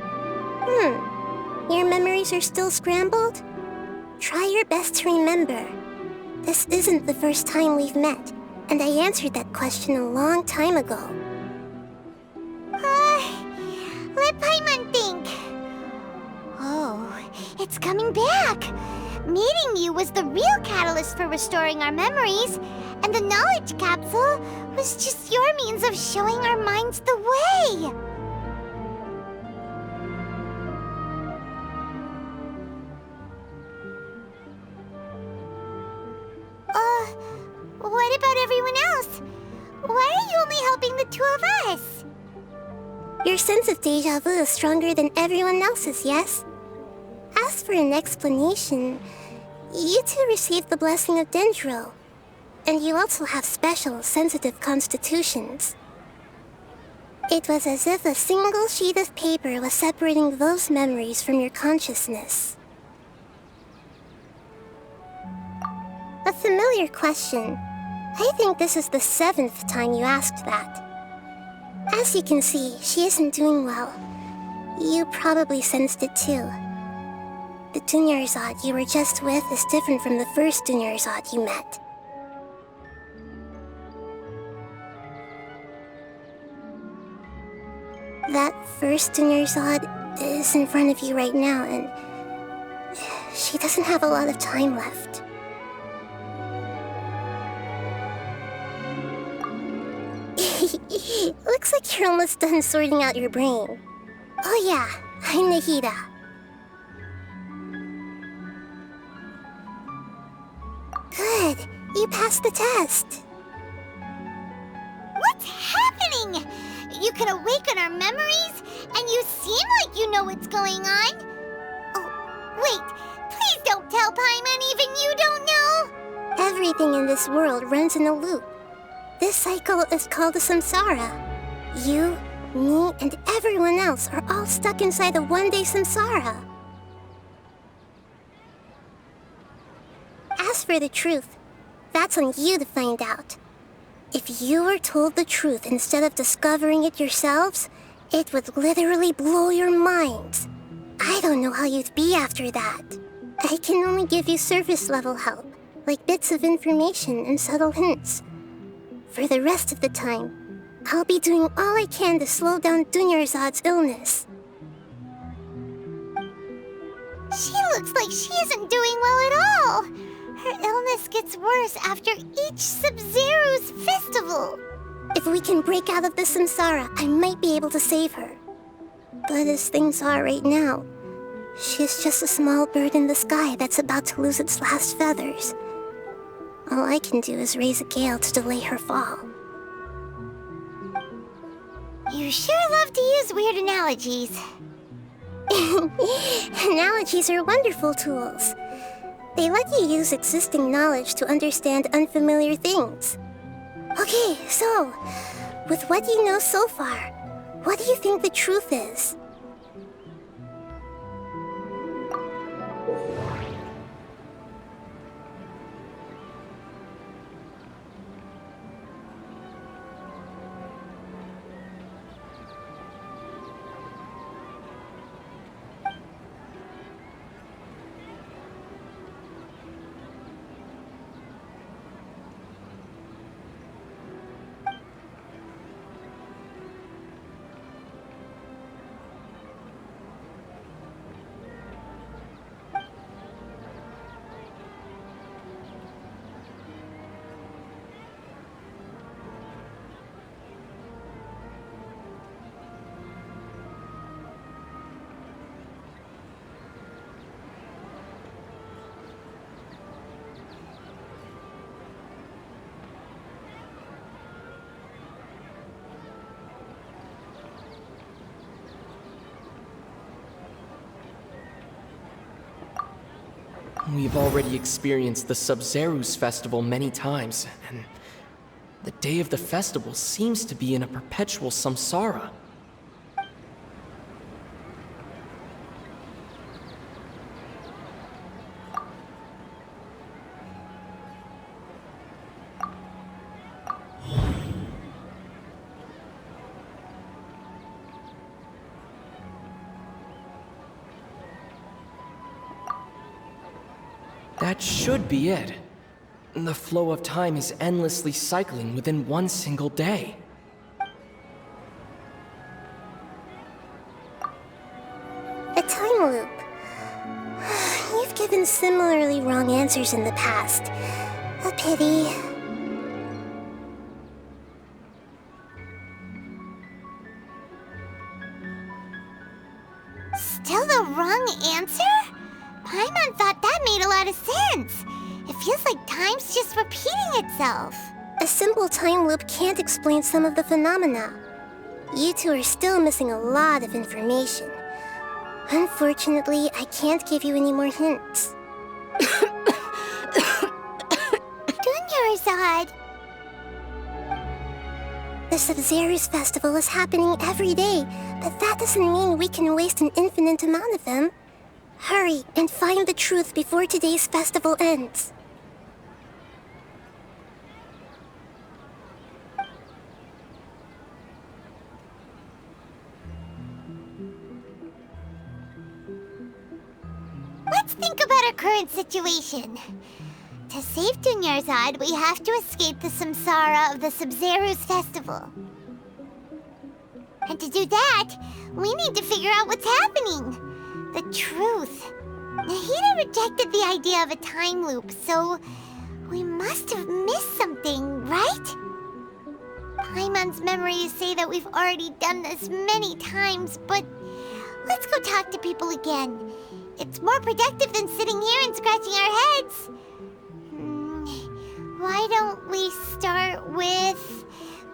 Your memories are still scrambled? Try your best to remember. This isn't the first time we've met, and I answered that question a long time ago. Let Paimon think. Oh, it's coming back. Meeting you was the real catalyst for restoring our memories, and the knowledge capsule was just your means of showing our minds the way. What about everyone else? Why are you only helping the two of us? Your sense of déjà vu is stronger than everyone else's, yes? As for an explanation, you two received the blessing of Dendro, and you also have special, sensitive constitutions. It was as if a single sheet of paper was separating those memories from your consciousness. A familiar question. I think this is the 7th time you asked that. As you can see, she isn't doing well. You probably sensed it too. The Dunyarzad you were just with is different from the first Dunyarzad you met. That first Dunyarzad is in front of you right now, and she doesn't have a lot of time left. Looks like you're almost done sorting out your brain. Oh yeah, I'm Nahida. Good, you passed the test. What's happening? You can awaken our memories, and you seem like you know what's going on. Oh, wait, please don't tell Paimon even you don't know. Everything in this world runs in a loop. This cycle is called a samsara. You, me, and everyone else are all stuck inside a one-day samsara. As for the truth, that's on you to find out. If you were told the truth instead of discovering it yourselves, it would literally blow your minds. I don't know how you'd be after that. I can only give you surface-level help, like bits of information and subtle hints. For the rest of the time, I'll be doing all I can to slow down Dunyarzad's illness. She looks like she isn't doing well at all. Her illness gets worse after each Sabzeruz Festival. If we can break out of the samsara, I might be able to save her. But as things are right now, she's just a small bird in the sky that's about to lose its last feathers. All I can do is raise a gale to delay her fall. You sure love to use weird analogies. Analogies are wonderful tools. They let you use existing knowledge to understand unfamiliar things. Okay, so, with what you know so far, what do you think the truth is? We've already experienced the Sabzeruz Festival many times, and the day of the festival seems to be in a perpetual samsara. That should be it. The flow of time is endlessly cycling within one single day. A time loop. You've given similarly wrong answers in the past. A pity. Still the wrong answer? Paimon thought that made a lot of sense. It feels like time's just repeating itself. A simple time loop can't explain some of the phenomena. You two are still missing a lot of information. Unfortunately, I can't give you any more hints. Dunyarzad! The Sabzeruz Festival is happening every day, but that doesn't mean we can waste an infinite amount of them. Hurry and find the truth before today's festival ends. Let's think about our current situation. To save Dunyarzad, we have to escape the samsara of the Sabzeruz Festival. And to do that, we need to figure out what's happening. The truth. Nahida rejected the idea of a time loop, so we must have missed something, right? Paimon's memories say that we've already done this many times, but let's go talk to people again. It's more productive than sitting here and scratching our heads. Why don't we start with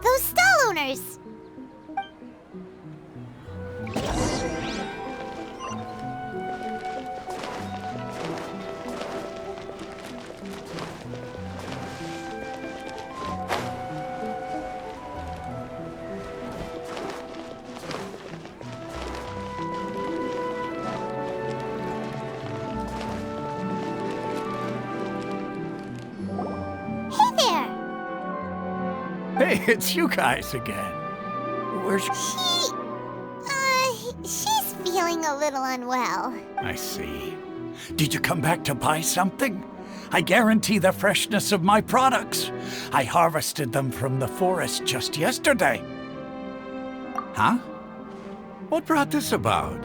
those stall owners? Hey, it's you guys again. Where's... She's feeling a little unwell. I see. Did you come back to buy something? I guarantee the freshness of my products. I harvested them from the forest just yesterday. Huh? What brought this about?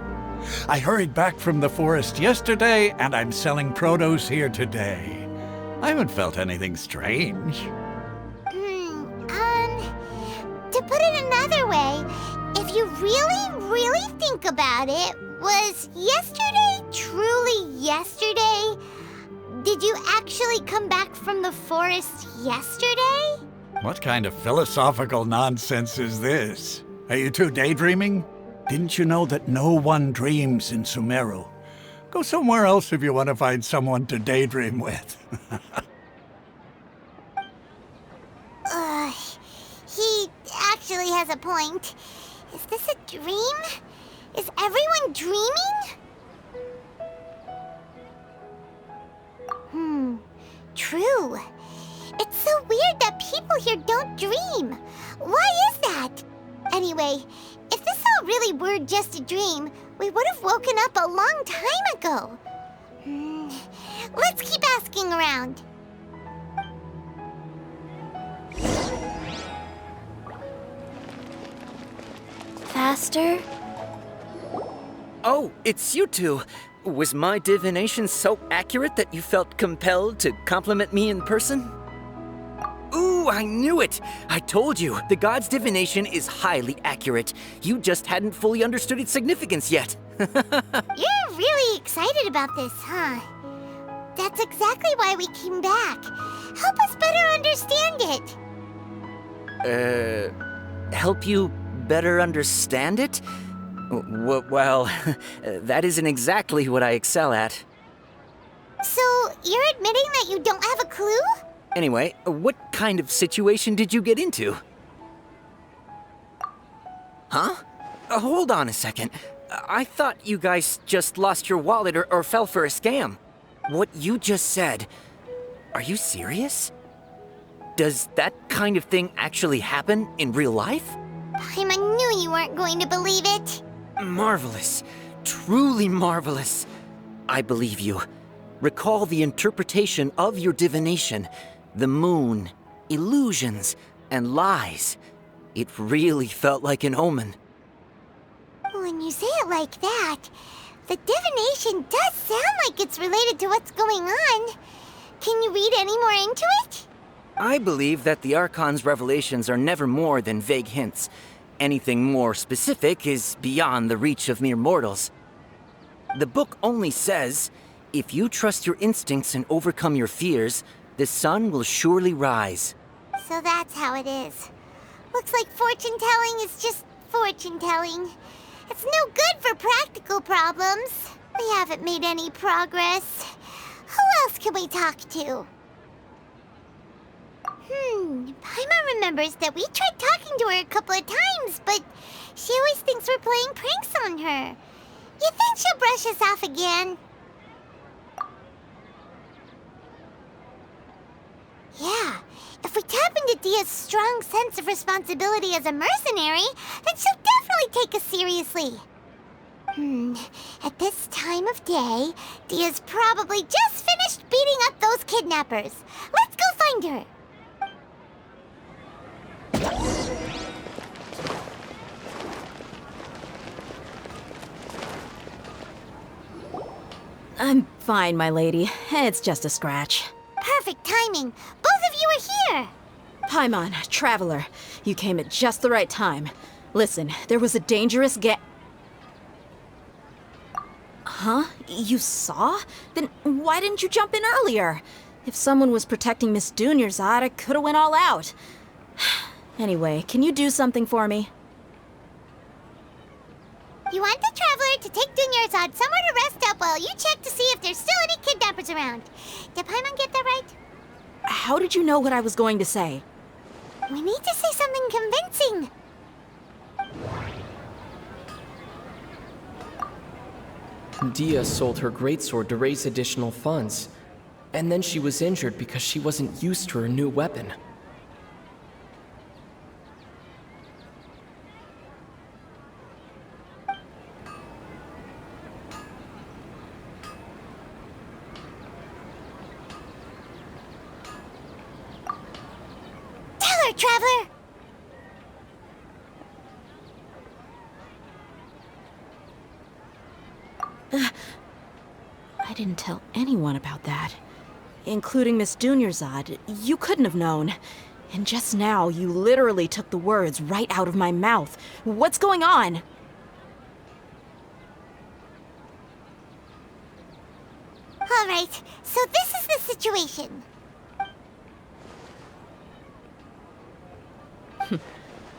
I hurried back from the forest yesterday, and I'm selling produce here today. I haven't felt anything strange. To put it another way, if you really think about it, was yesterday truly yesterday? Did you actually come back from the forest yesterday? What kind of philosophical nonsense is this? Are you two daydreaming? Didn't you know that no one dreams in Sumeru? Go somewhere else if you want to find someone to daydream with. He actually has a point. Is this a dream? Is everyone dreaming? True. It's so weird that people here don't dream. Why is that? Anyway, if this all really were just a dream, we would have woken up a long time ago. Let's keep asking around. Faster? Oh, it's you two. Was my divination so accurate that you felt compelled to compliment me in person? Ooh, I knew it! I told you, the god's divination is highly accurate. You just hadn't fully understood its significance yet. You're really excited about this, huh? That's exactly why we came back. Help us better understand it. Help you better understand it? Well, that isn't exactly what I excel at. So, you're admitting that you don't have a clue? Anyway, what kind of situation did you get into? Huh? Hold on a second. I thought you guys just lost your wallet or fell for a scam. What you just said, are you serious? Does that kind of thing actually happen in real life? Paimon knew you weren't going to believe it. Marvelous. Truly marvelous. I believe you. Recall the interpretation of your divination, the moon, illusions, and lies. It really felt like an omen. When you say it like that, the divination does sound like it's related to what's going on. Can you read any more into it? I believe that the Archon's revelations are never more than vague hints. Anything more specific is beyond the reach of mere mortals. The book only says, if you trust your instincts and overcome your fears, the sun will surely rise. So that's how it is. Looks like fortune-telling is just fortune-telling. It's no good for practical problems. We haven't made any progress. Who else can we talk to? Paimon remembers that we tried talking to her a couple of times, but she always thinks we're playing pranks on her. You think she'll brush us off again? Yeah, if we tap into Dia's strong sense of responsibility as a mercenary, then she'll definitely take us seriously. At this time of day, Dia's probably just finished beating up those kidnappers. Let's go find her. I'm fine, my lady. It's just a scratch. Perfect timing. Both of you are here. Paimon, Traveler, you came at just the right time. Listen, there was a dangerous Huh? You saw? Then why didn't you jump in earlier? If someone was protecting Miss Dunyarzad, I could've went all out. Anyway, can you do something for me? You want the Traveler to take Dunyarzad somewhere to rest up while you check to see if there's still any kidnappers around. Did Paimon get that right? How did you know what I was going to say? We need to say something convincing. Dia sold her greatsword to raise additional funds, and then she was injured because she wasn't used to her new weapon. Tell her, Traveler! I didn't tell anyone about that. Including Miss Dunyarzad. You couldn't have known. And just now, you literally took the words right out of my mouth. What's going on? All right, so this is the situation.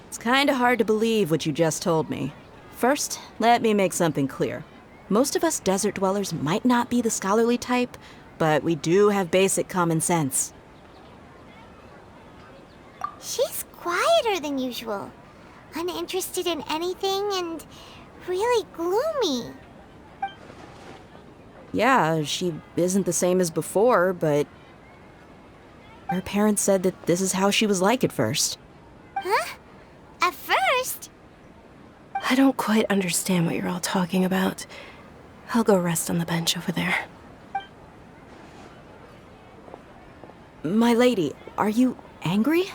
It's kinda hard to believe what you just told me. First, let me make something clear. Most of us desert dwellers might not be the scholarly type, but we do have basic common sense. She's quieter than usual. Uninterested in anything and really gloomy. Yeah, she isn't the same as before, but her parents said that this is how she was like at first. Huh? At first? I don't quite understand what you're all talking about. I'll go rest on the bench over there. My lady, are you angry?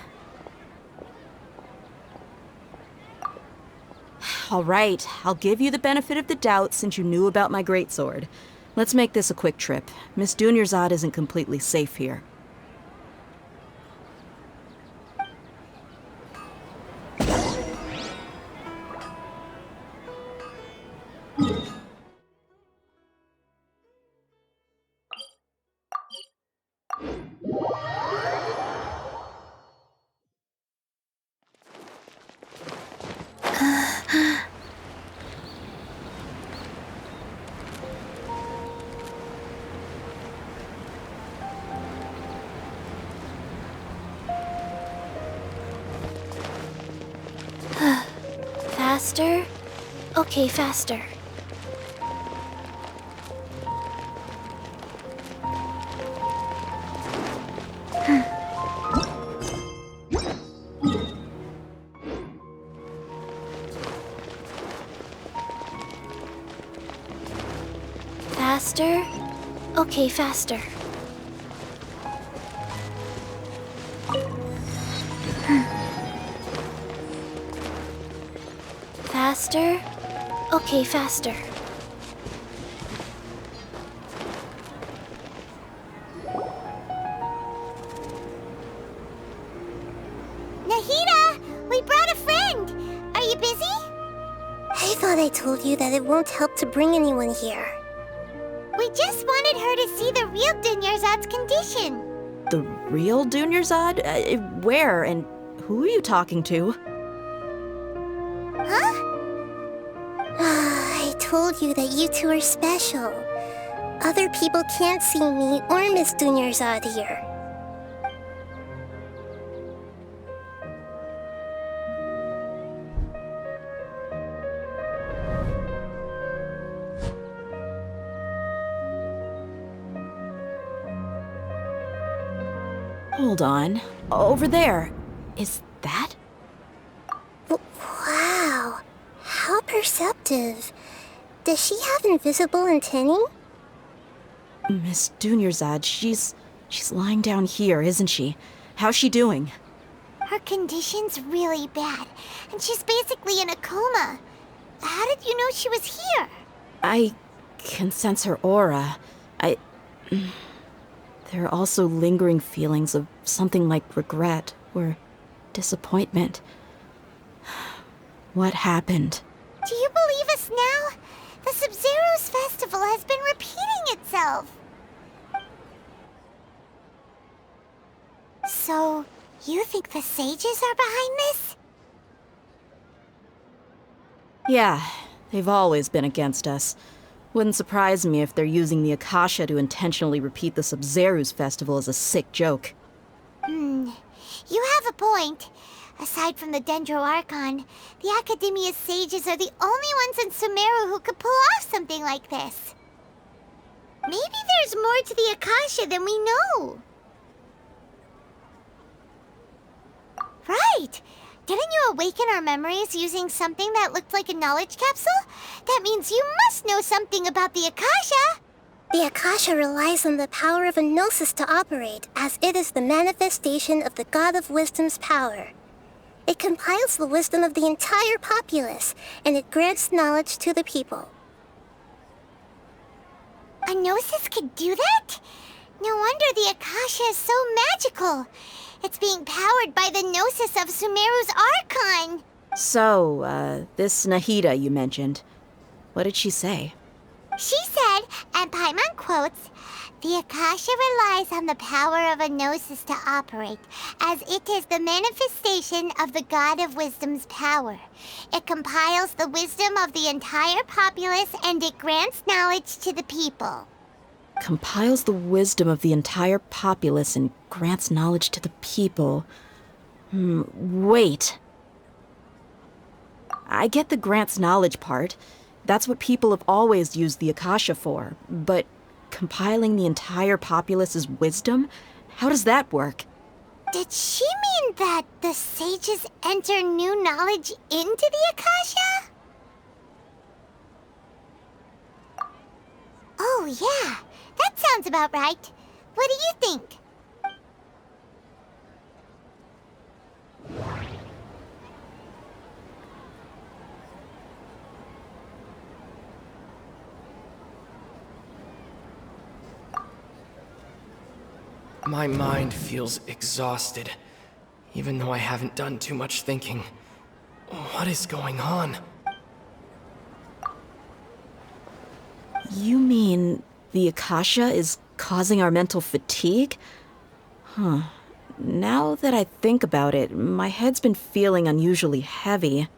All right, I'll give you the benefit of the doubt since you knew about my greatsword. Let's make this a quick trip. Miss Dunyarzad isn't completely safe here. Faster? Okay, faster. Faster? Okay, faster. Faster? Okay, faster. Nahida! We brought a friend! Are you busy? I thought I told you that it won't help to bring anyone here. We just wanted her to see the real Dunyarzad's condition. The real Dunyarzad? Where and who are you talking to? Huh? I told you that you two are special. Other people can't see me or Miss Dunyarzad here. Hold on. Over there. Is that? Wow. How perceptive. Does she have invisible antennae? Miss Dunyarzad, she's lying down here, isn't she? How's she doing? Her condition's really bad, and she's basically in a coma. How did you know she was here? I can sense her aura. There are also lingering feelings of something like regret or disappointment. What happened? Do you believe us now? The Sabzeruz Festival has been repeating itself. So, you think the sages are behind this? Yeah, they've always been against us. Wouldn't surprise me if they're using the Akasha to intentionally repeat the Sabzeruz Festival as a sick joke. You have a point. Aside from the Dendro Archon, the Academia's sages are the only ones in Sumeru who could pull off something like this. Maybe there's more to the Akasha than we know. Right! Didn't you awaken our memories using something that looked like a knowledge capsule? That means you must know something about the Akasha! The Akasha relies on the power of a gnosis to operate, as it is the manifestation of the God of Wisdom's power. It compiles the wisdom of the entire populace, and it grants knowledge to the people. A gnosis could do that? No wonder the Akasha is so magical. It's being powered by the gnosis of Sumeru's Archon. So, this Nahida you mentioned, what did she say? She said, and Paimon quotes, "The Akasha relies on the power of a gnosis to operate, as it is the manifestation of the God of Wisdom's power. It compiles the wisdom of the entire populace and it grants knowledge to the people." Compiles the wisdom of the entire populace and grants knowledge to the people. Wait. I get the grants knowledge part. That's what people have always used the Akasha for. But compiling the entire populace's wisdom? How does that work? Did she mean that the sages enter new knowledge into the Akasha? Oh, yeah. That sounds about right. What do you think? My mind feels exhausted, even though I haven't done too much thinking. What is going on? You mean the Akasha is causing our mental fatigue? Huh. Now that I think about it, my head's been feeling unusually heavy.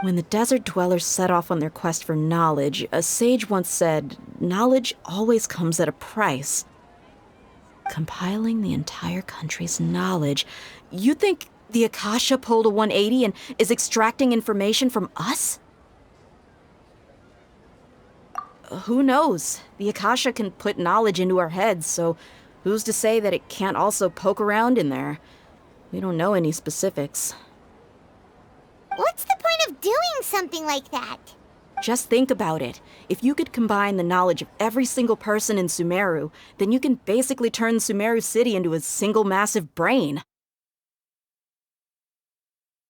When the desert dwellers set off on their quest for knowledge, a sage once said, knowledge always comes at a price. Compiling the entire country's knowledge. You think the Akasha pulled a 180 and is extracting information from us? Who knows? The Akasha can put knowledge into our heads, so who's to say that it can't also poke around in there? We don't know any specifics. What's the point of doing something like that? Just think about it. If you could combine the knowledge of every single person in Sumeru, then you can basically turn Sumeru City into a single massive brain.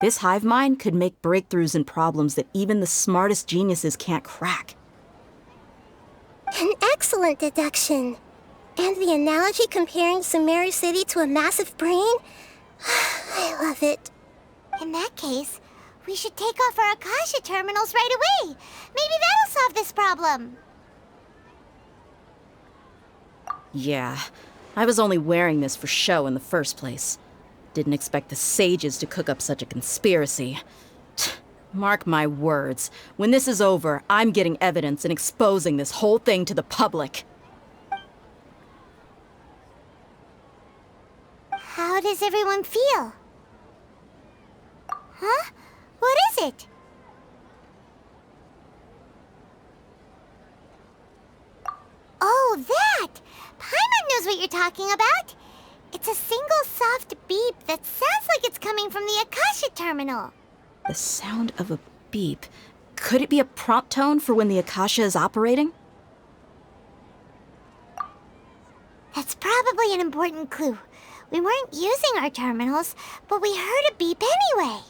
This hive mind could make breakthroughs in problems that even the smartest geniuses can't crack. An excellent deduction. And the analogy comparing Sumeru City to a massive brain? I love it. In that case, we should take off our Akasha terminals right away. Maybe that'll solve this problem. Yeah, I was only wearing this for show in the first place. Didn't expect the sages to cook up such a conspiracy. Mark my words, when this is over, I'm getting evidence and exposing this whole thing to the public. How does everyone feel? Huh? What is it? Oh, that! Paimon knows what you're talking about. It's a single soft beep that sounds like it's coming from the Akasha terminal. The sound of a beep. Could it be a prompt tone for when the Akasha is operating? That's probably an important clue. We weren't using our terminals, but we heard a beep anyway.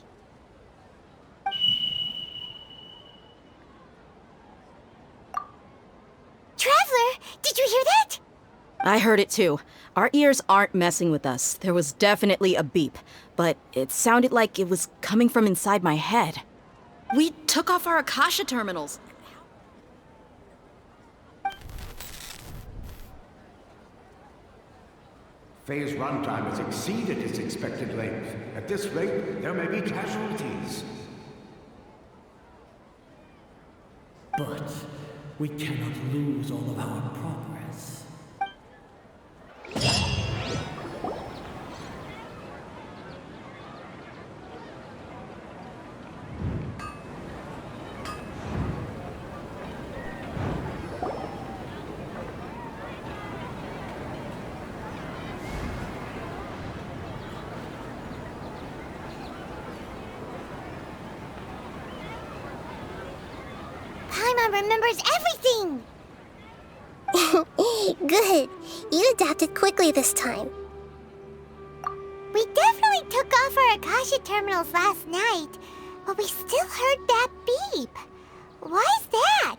Traveler, did you hear that? I heard it too. Our ears aren't messing with us. There was definitely a beep, but it sounded like it was coming from inside my head. We took off our Akasha terminals. Phase runtime has exceeded its expected length. At this rate, there may be casualties. But we cannot lose all of our progress. Paimon remembers everything! Good. You adapted quickly this time. We definitely took off our Akasha terminals last night, but we still heard that beep. Why is that?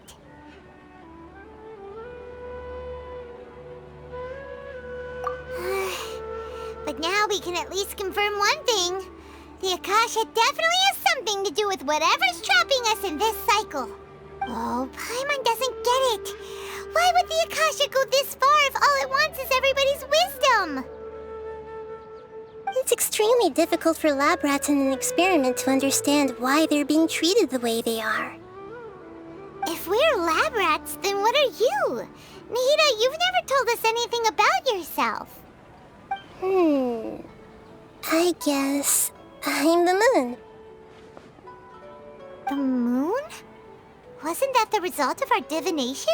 But now we can at least confirm one thing. The Akasha definitely has something to do with whatever's trapping us in this cycle. Oh, Paimon doesn't get it. Why would the Akasha go this far if all it wants is everybody's wisdom? It's extremely difficult for lab rats in an experiment to understand why they're being treated the way they are. If we're lab rats, then what are you? Nahida, you've never told us anything about yourself. I guess I'm the moon. The moon? Wasn't that the result of our divination?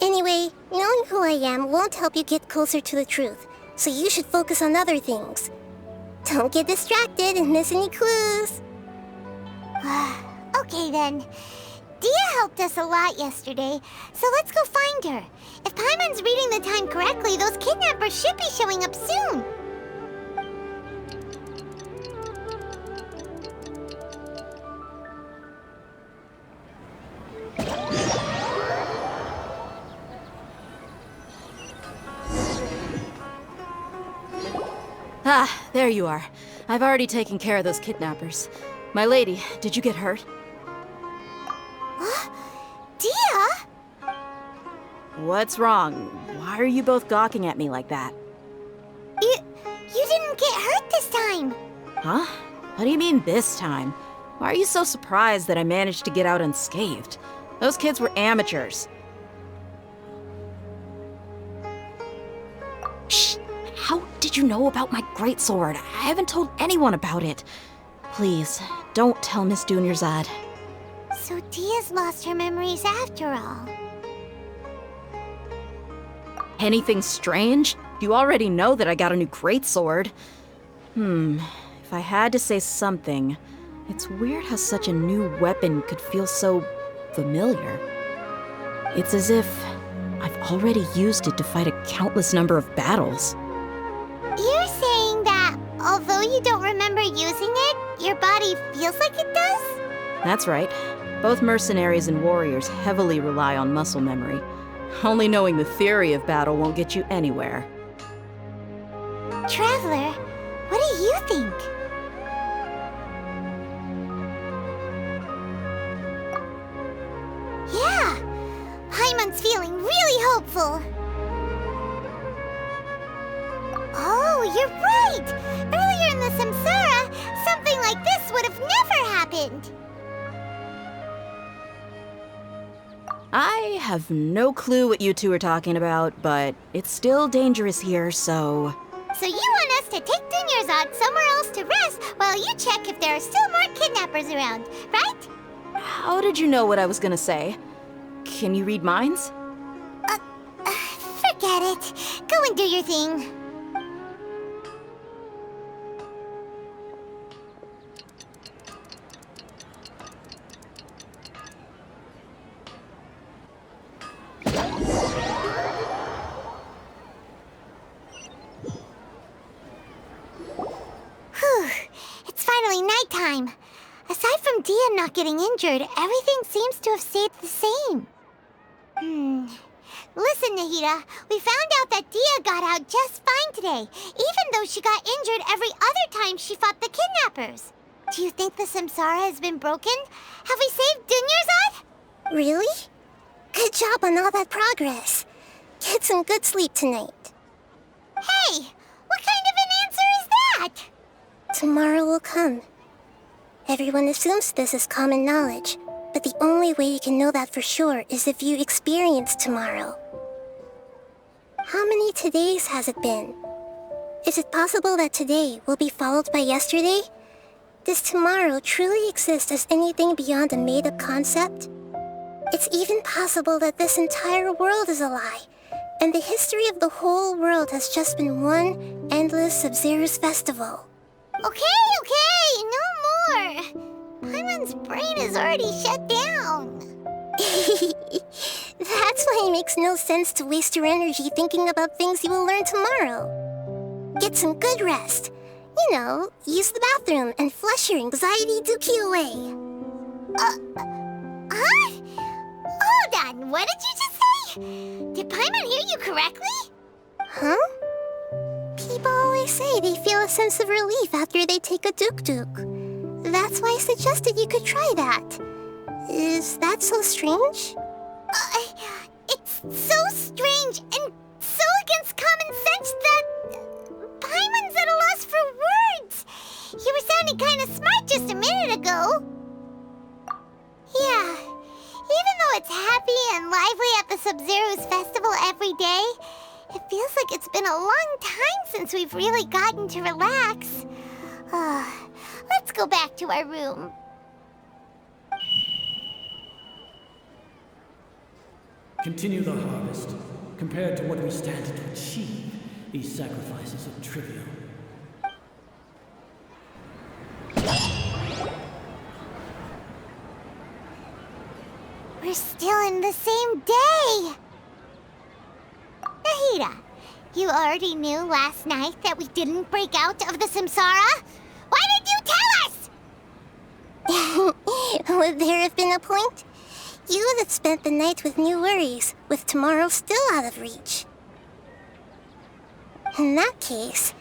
Anyway, knowing who I am won't help you get closer to the truth, so you should focus on other things. Don't get distracted and miss any clues. Okay then. Dia helped us a lot yesterday, so let's go find her. If Paimon's reading the time correctly, those kidnappers should be showing up soon. Ah, there you are. I've already taken care of those kidnappers. My lady, did you get hurt? Dia? What's wrong? Why are you both gawking at me like that? You didn't get hurt this time. Huh? What do you mean this time? Why are you so surprised that I managed to get out unscathed? Those kids were amateurs. Shh! How did you know about my greatsword? I haven't told anyone about it. Please, don't tell Miss Dunyarzad. So Dia's lost her memories after all. Anything strange? You already know that I got a new greatsword. If I had to say something, it's weird how such a new weapon could feel so familiar. It's as if I've already used it to fight a countless number of battles. You're saying that although you don't remember using it, your body feels like it does? That's right. Both mercenaries and warriors heavily rely on muscle memory. Only knowing the theory of battle won't get you anywhere. Traveler, what do you think? Yeah, Paimon's feeling really hopeful. Oh, you're right! Earlier in the Samsara, something like this would have never happened! I have no clue what you two are talking about, but it's still dangerous here, so... So you want us to take Dunyarzad somewhere else to rest while you check if there are still more kidnappers around, right? How did you know what I was gonna say? Can you read minds? Forget it. Go and do your thing. It's finally nighttime. Aside from Dia not getting injured, everything seems to have stayed the same. Listen, Nahida, we found out that Dia got out just fine today, even though she got injured every other time she fought the kidnappers. Do you think the Samsara has been broken? Have we saved Dunyarzad? Really? Good job on all that progress. Get some good sleep tonight. Hey, what kind of an answer is that? Tomorrow will come. Everyone assumes this is common knowledge, but the only way you can know that for sure is if you experience tomorrow. How many todays has it been? Is it possible that today will be followed by yesterday? Does tomorrow truly exist as anything beyond a made-up concept? It's even possible that this entire world is a lie, and the history of the whole world has just been one endless Sabzeruz Festival. Okay, no more. Paimon's brain is already shut down. That's why it makes no sense to waste your energy thinking about things you will learn tomorrow. Get some good rest. You know, use the bathroom and flush your anxiety dookie away. Huh? Hold on, what did you just say? Did Paimon hear you correctly? Huh? People always say they feel a sense of relief after they take a duk-duk. That's why I suggested you could try that. Is that so strange? It's so strange and so against common sense that Paimon's at a loss for words. You were sounding kind of smart just a minute ago. Yeah, even though it's happy and lively at the Sabzeruz Festival every day, it feels like it's been a long time since we've really gotten to relax. Let's go back to our room. Continue the harvest. Compared to what we stand to achieve, these sacrifices are trivial. We're still in the same day! Nahida, you already knew last night that we didn't break out of the Samsara? Why did you tell us? Would there have been a point? You would have spent the night with new worries, with tomorrow still out of reach. In that case,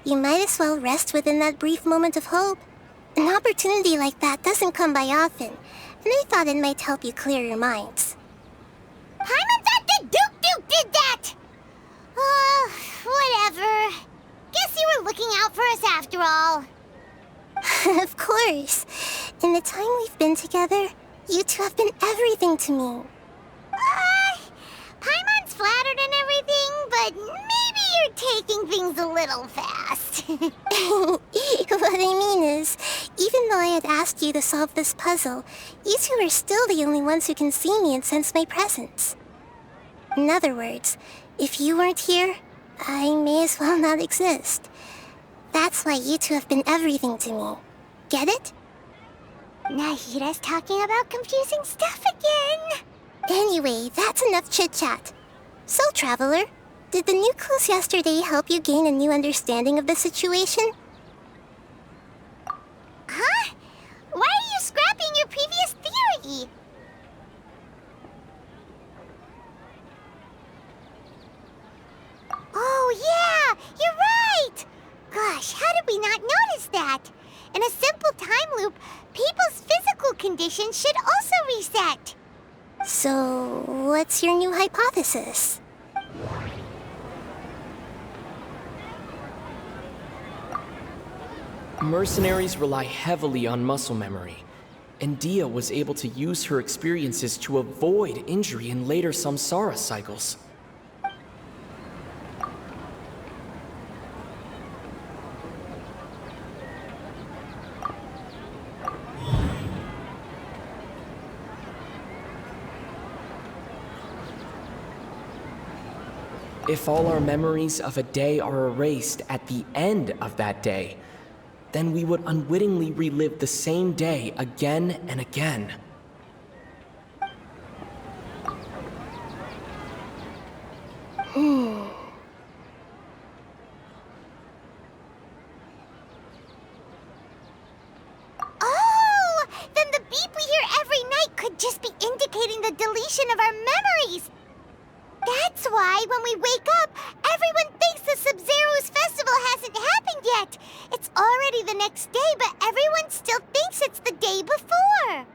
you might as well rest within that brief moment of hope. An opportunity like that doesn't come by often, and I thought it might help you clear your minds. Paimon thought the Duke did that! Whatever. Guess you were looking out for us after all. Of course. In the time we've been together, you two have been everything to me. Paimon's flattered and everything, but maybe you're taking things a little fast. What I mean is, even though I had asked you to solve this puzzle, you two are still the only ones who can see me and sense my presence. In other words, if you weren't here, I may as well not exist. That's why you two have been everything to me. Get it? Nahida's talking about confusing stuff again. Anyway, that's enough chit-chat. So, Traveler, did the new clues yesterday help you gain a new understanding of the situation? Huh? Why are you scrapping your previous theory? Oh, yeah! You're right! Gosh, how did we not notice that? In a simple time loop, people's physical conditions should also reset. So, what's your new hypothesis? Mercenaries rely heavily on muscle memory, and Dia was able to use her experiences to avoid injury in later samsara cycles. If all our memories of a day are erased at the end of that day, then we would unwittingly relive the same day again and again. Oh! Then the beep we hear every night could just be indicating the deletion of our memories! That's why when we wake up, everyone thinks the Sabzeruz Festival hasn't happened yet. It's already the next day, but everyone still thinks it's the day before.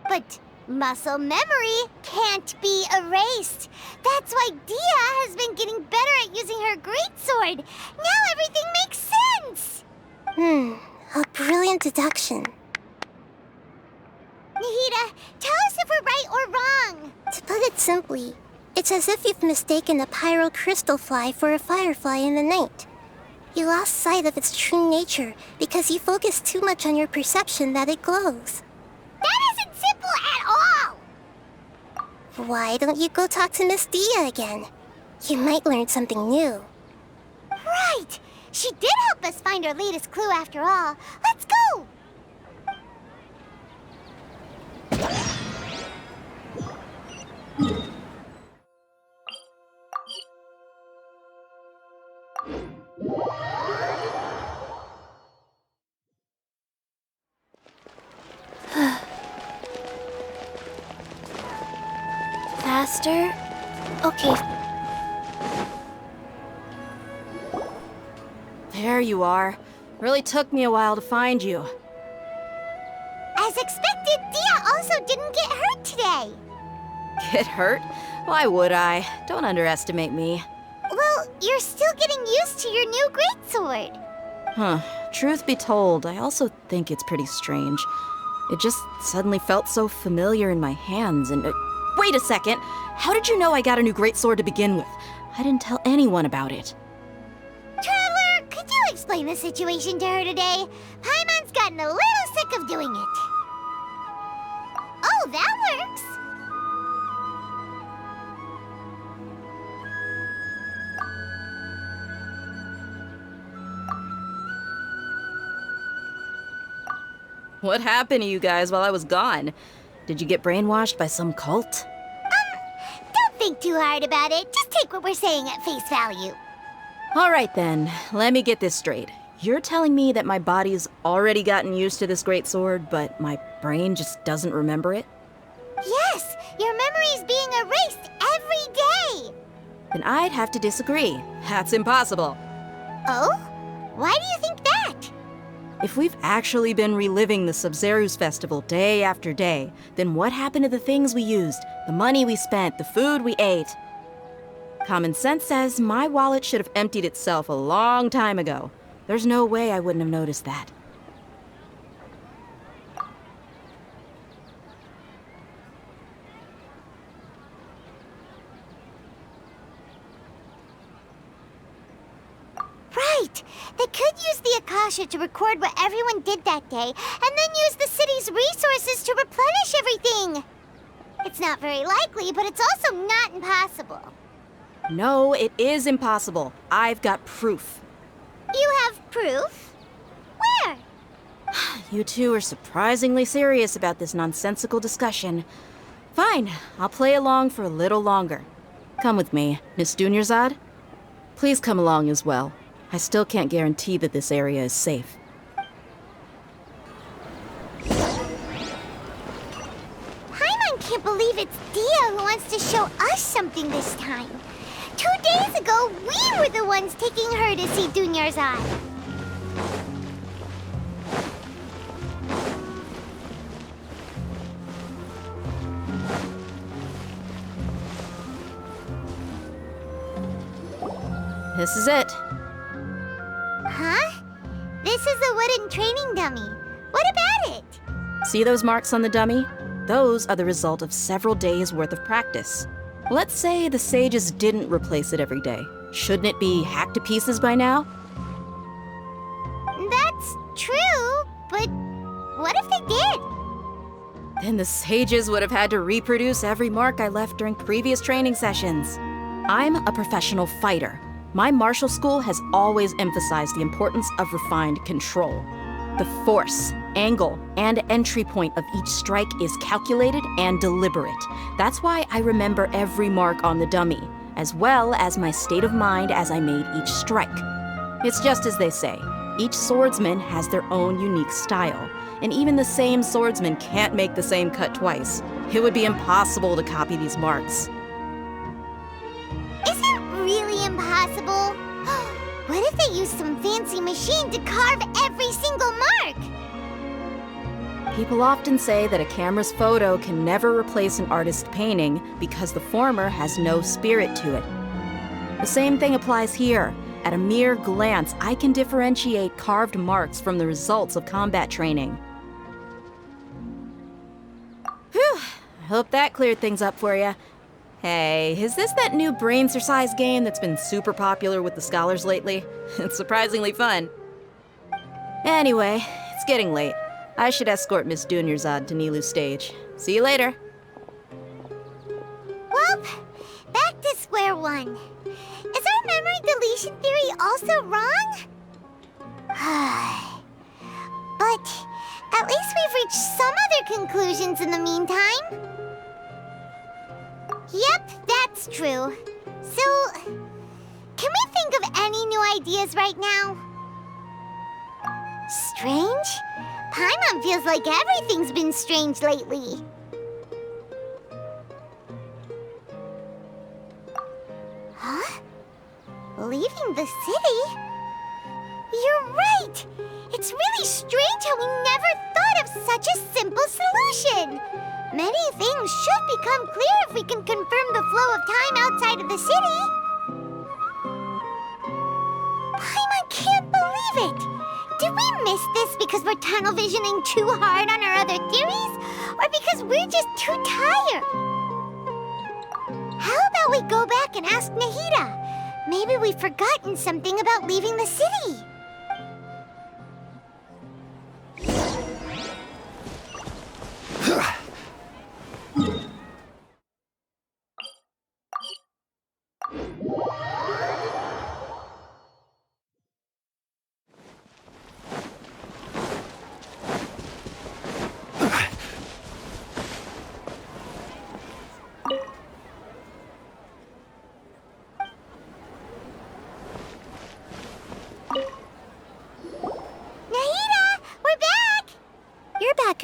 But muscle memory can't be erased. That's why Dia has been getting better at using her greatsword. Now everything makes sense. A brilliant deduction. Nahida, tell us if we're right or wrong. To put it simply, it's as if you've mistaken a pyro crystal fly for a firefly in the night. You lost sight of its true nature because you focused too much on your perception that it glows. That isn't simple at all! Why don't you go talk to Miss Dia again? You might learn something new. Right! She did help us find our latest clue after all. Let's go! Faster? Okay. There you are. Really took me a while to find you. As expected, Dia also didn't get hurt today. Get hurt? Why would I? Don't underestimate me. Well, you're still getting used to your new greatsword. Truth be told, I also think it's pretty strange. It just suddenly felt so familiar in my hands and... wait a second! How did you know I got a new greatsword to begin with? I didn't tell anyone about it. Traveler, could you explain the situation to her today? Paimon's gotten a little sick of doing it. Oh, that works! What happened to you guys while I was gone? Did you get brainwashed by some cult? Don't think too hard about it. Just take what we're saying at face value. All right then, let me get this straight. You're telling me that my body's already gotten used to this greatsword, but my brain just doesn't remember it? Yes, your memory's being erased every day. Then I'd have to disagree. That's impossible. Oh? Why do you think that? If we've actually been reliving the Sabzeruz Festival day after day, then what happened to the things we used, the money we spent, the food we ate? Common sense says my wallet should have emptied itself a long time ago. There's no way I wouldn't have noticed that. Right! They could use the Akasha to record what everyone did that day, and then use the city's resources to replenish everything! It's not very likely, but it's also not impossible. No, it is impossible. I've got proof. You have proof? Where? You two are surprisingly serious about this nonsensical discussion. Fine, I'll play along for a little longer. Come with me, Miss Dunyarzad. Please come along as well. I still can't guarantee that this area is safe. Paimon can't believe it's Dia who wants to show us something this time. 2 days ago, we were the ones taking her to see Dunyarzad. This is it. Huh? This is a wooden training dummy. What about it? See those marks on the dummy? Those are the result of several days' worth of practice. Let's say the sages didn't replace it every day. Shouldn't it be hacked to pieces by now? That's true, but what if they did? Then the sages would have had to reproduce every mark I left during previous training sessions. I'm a professional fighter. My martial school has always emphasized the importance of refined control. The force, angle, and entry point of each strike is calculated and deliberate. That's why I remember every mark on the dummy, as well as my state of mind as I made each strike. It's just as they say, each swordsman has their own unique style, and even the same swordsman can't make the same cut twice. It would be impossible to copy these marks. Is it really impossible? What if they used some fancy machine to carve every single mark? People often say that a camera's photo can never replace an artist's painting because the former has no spirit to it. The same thing applies here. At a mere glance, I can differentiate carved marks from the results of combat training. Whew, I hope that cleared things up for you. Hey, is this that new brain-exercise game that's been super popular with the scholars lately? It's surprisingly fun. Anyway, it's getting late. I should escort Miss Dunyarzad to Nilu's stage. See you later. Well, back to square one. Is our memory deletion theory also wrong? But at least we've reached some other conclusions in the meantime. Yep, that's true. So, can we think of any new ideas right now? Strange? Paimon feels like everything's been strange lately. Huh? Leaving the city? You're right! It's really strange how we never thought of such a simple solution! Many things should become clear if we can confirm the flow of time outside of the city. Paimon can't believe it! Did we miss this because we're tunnel visioning too hard on our other theories? Or because we're just too tired? How about we go back and ask Nahida? Maybe we've forgotten something about leaving the city.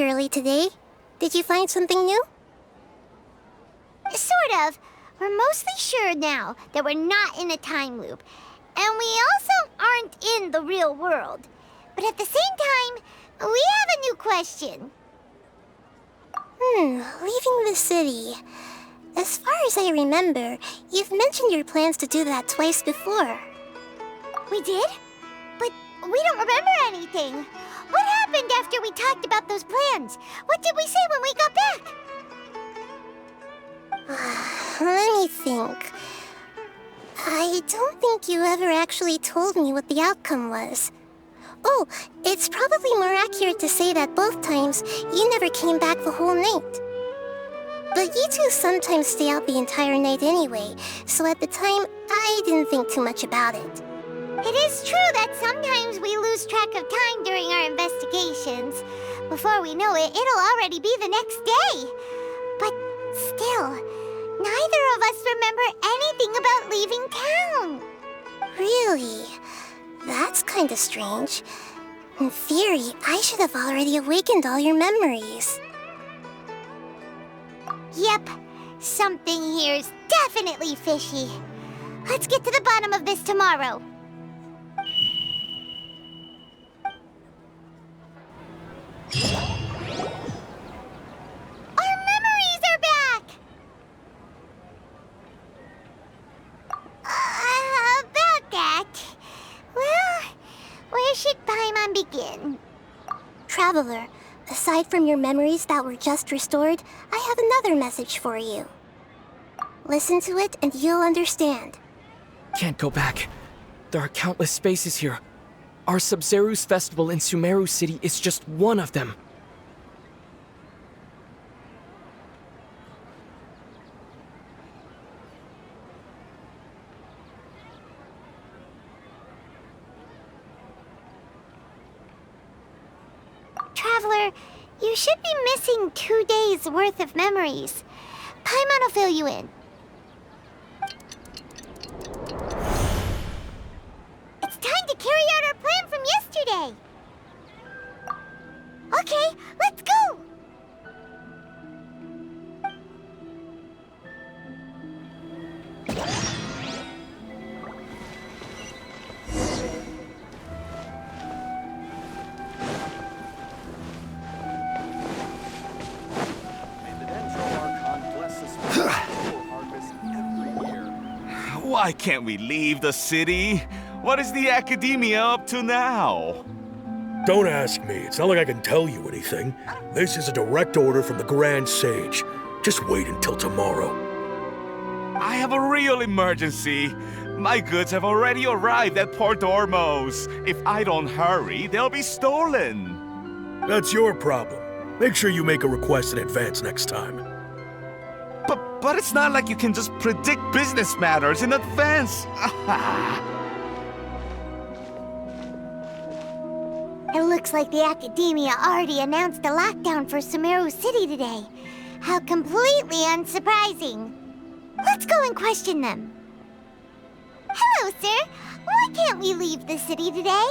Early today. Did you find something new? Sort of. We're mostly sure now that we're not in a time loop. And we also aren't in the real world. But at the same time, we have a new question. Leaving the city. As far as I remember, you've mentioned your plans to do that twice before. We did? But we don't remember anything. What happened after we talked about those plans? What did we say when we got back? Let me think. I don't think you ever actually told me what the outcome was. Oh, it's probably more accurate to say that both times you never came back the whole night. But you two sometimes stay out the entire night anyway, so at the time, I didn't think too much about it. It is true that sometimes we lose track of time during our investigations. Before we know it, it'll already be the next day. But still, neither of us remember anything about leaving town. Really? That's kinda strange. In theory, I should have already awakened all your memories. Yep, something here's definitely fishy. Let's get to the bottom of this tomorrow. Our memories are back! About that. Well, where should Paimon begin? Traveler, aside from your memories that were just restored, I have another message for you. Listen to it and you'll understand. Can't go back. There are countless spaces here. Our Sabzeruz Festival in Sumeru City is just one of them. Traveler, you should be missing 2 days' worth of memories. Paimon will fill you in. It's time to carry out our plan from yesterday. Okay, let's go! Why can't we leave the city? What is the Academia up to now? Don't ask me. It's not like I can tell you anything. This is a direct order from the Grand Sage. Just wait until tomorrow. I have a real emergency. My goods have already arrived at Port Ormos. If I don't hurry, they'll be stolen. That's your problem. Make sure you make a request in advance next time. But it's not like you can just predict business matters in advance. It looks like the Academia already announced a lockdown for Sumeru City today. How completely unsurprising. Let's go and question them. Hello, sir. Why can't we leave the city today?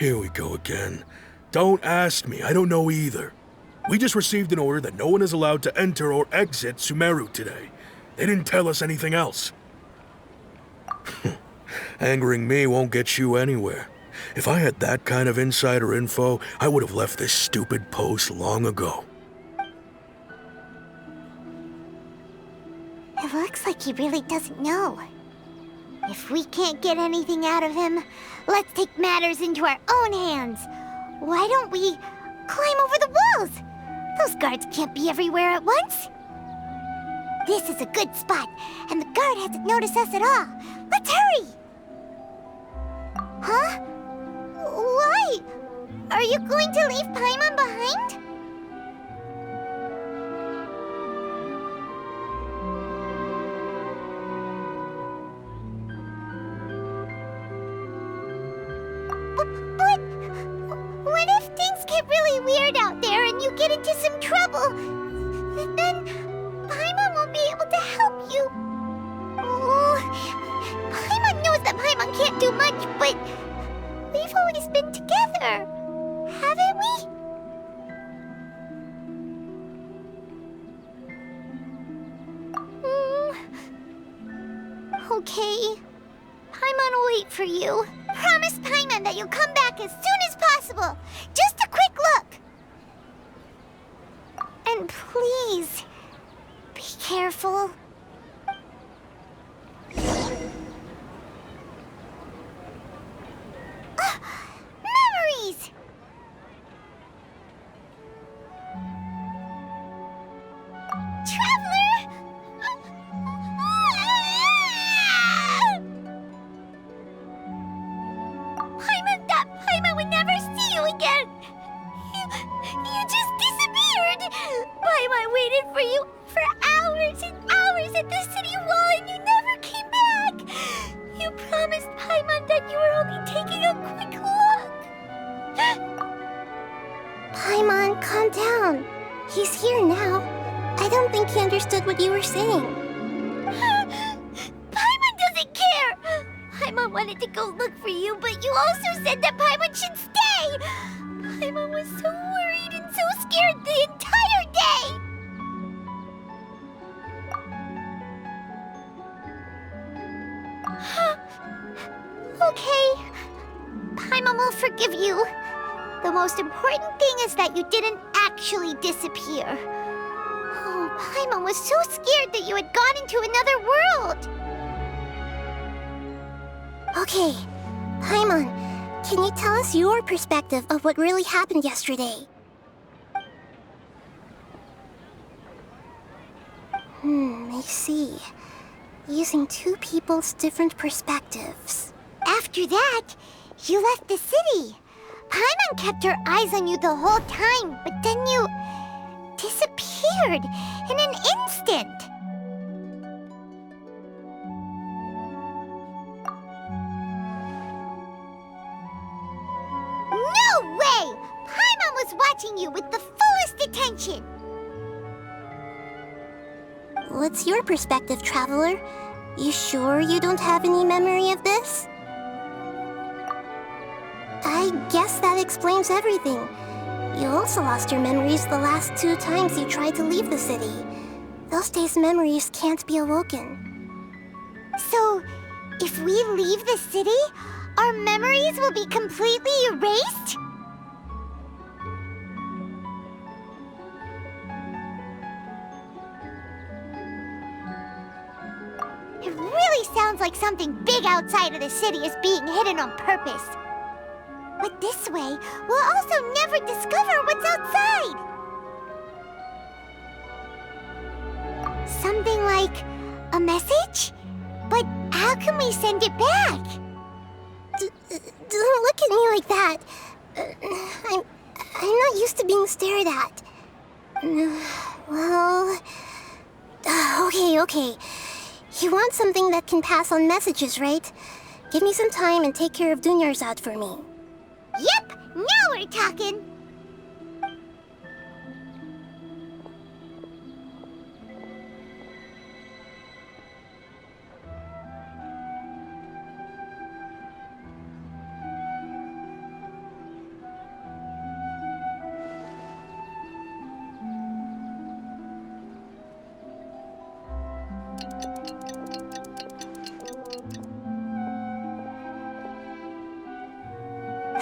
Here we go again. Don't ask me. I don't know either. We just received an order that no one is allowed to enter or exit Sumeru today. They didn't tell us anything else. Angering me won't get you anywhere. If I had that kind of insider info, I would have left this stupid post long ago. It looks like he really doesn't know. If we can't get anything out of him, let's take matters into our own hands. Why don't we climb over the walls? Those guards can't be everywhere at once. This is a good spot, and the guard hasn't noticed us at all. Let's hurry! Huh? Why? Are you going to leave Paimon behind? But what if things get really weird out there and you get into some trouble? Then Paimon won't be able to help you. Oh, Paimon knows that Paimon can't do much, but we've always been together, haven't we? Okay. Paimon will wait for you. Promise Paimon that you'll come back as soon as possible. Just a quick look. And please, be careful. Memories! Traveler! Paimon thought Paimon would never see you again. You just disappeared. Paimon waited for you for hours and hours at the city wall and you never came back. You promised Paimon that you were only calm down. He's here now. I don't think he understood what you were saying. Paimon doesn't care! Paimon wanted to go look for you, but you also said that Paimon should stay! Paimon was so worried and so scared the entire day! Okay. Paimon will forgive you. The most important thing is that you didn't actually disappear. Oh, Paimon was so scared that you had gone into another world. Okay, Paimon, can you tell us your perspective of what really happened yesterday? I see. Using two people's different perspectives. After that, you left the city. Paimon kept her eyes on you the whole time, but then you disappeared in an instant. No way! Paimon was watching you with the fullest attention. What's your perspective, Traveler? You sure you don't have any memory of this? I guess that explains everything. You also lost your memories the last 2 times you tried to leave the city. Those days' memories can't be awoken. So, if we leave the city, our memories will be completely erased? It really sounds like something big outside of the city is being hidden on purpose. But this way, we'll also never discover what's outside. Something like a message? But how can we send it back? Don't look at me like that. I'm not used to being stared at. Well... Okay. You want something that can pass on messages, right? Give me some time and take care of Dunyarzad for me. Yep! Now we're talking!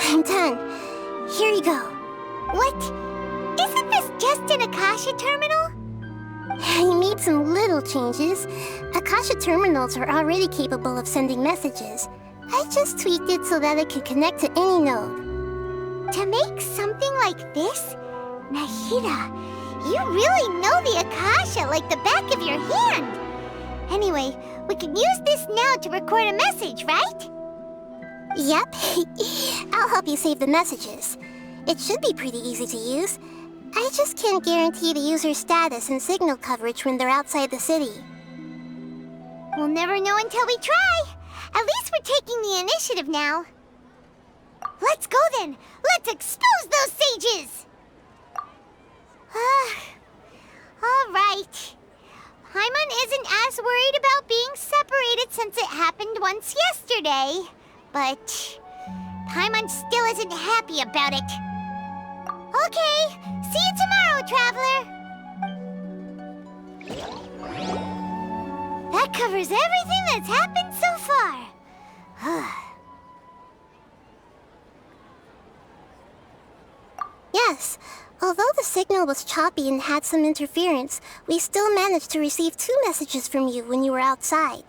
I'm done. Here you go. What? Isn't this just an Akasha terminal? I made some little changes. Akasha terminals are already capable of sending messages. I just tweaked it so that it can connect to any node. To make something like this? Nahida, you really know the Akasha like the back of your hand. Anyway, we can use this now to record a message, right? Yep. I'll help you save the messages. It should be pretty easy to use. I just can't guarantee the user's status and signal coverage when they're outside the city. We'll never know until we try. At least we're taking the initiative now. Let's go then. Let's expose those sages. All right. Paimon isn't as worried about being separated since it happened once yesterday. But Paimon still isn't happy about it. Okay, see you tomorrow, Traveler. That covers everything that's happened so far. Yes, although the signal was choppy and had some interference, we still managed to receive 2 messages from you when you were outside.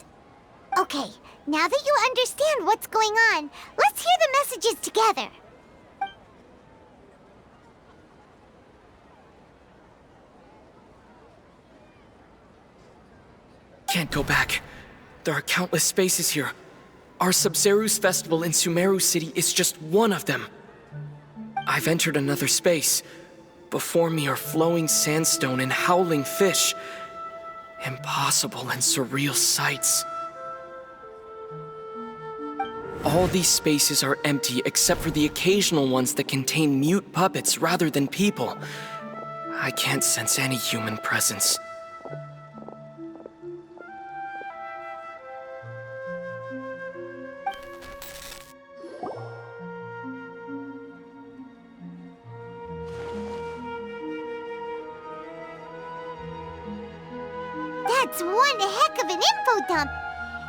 Okay, now that you understand what's going on, let's hear the messages together. Can't go back. There are countless spaces here. Our Sabzeruz Festival in Sumeru City is just one of them. I've entered another space. Before me are flowing sandstone and howling fish. Impossible and surreal sights. All these spaces are empty except for the occasional ones that contain mute puppets rather than people. I can't sense any human presence. That's one heck of an info dump.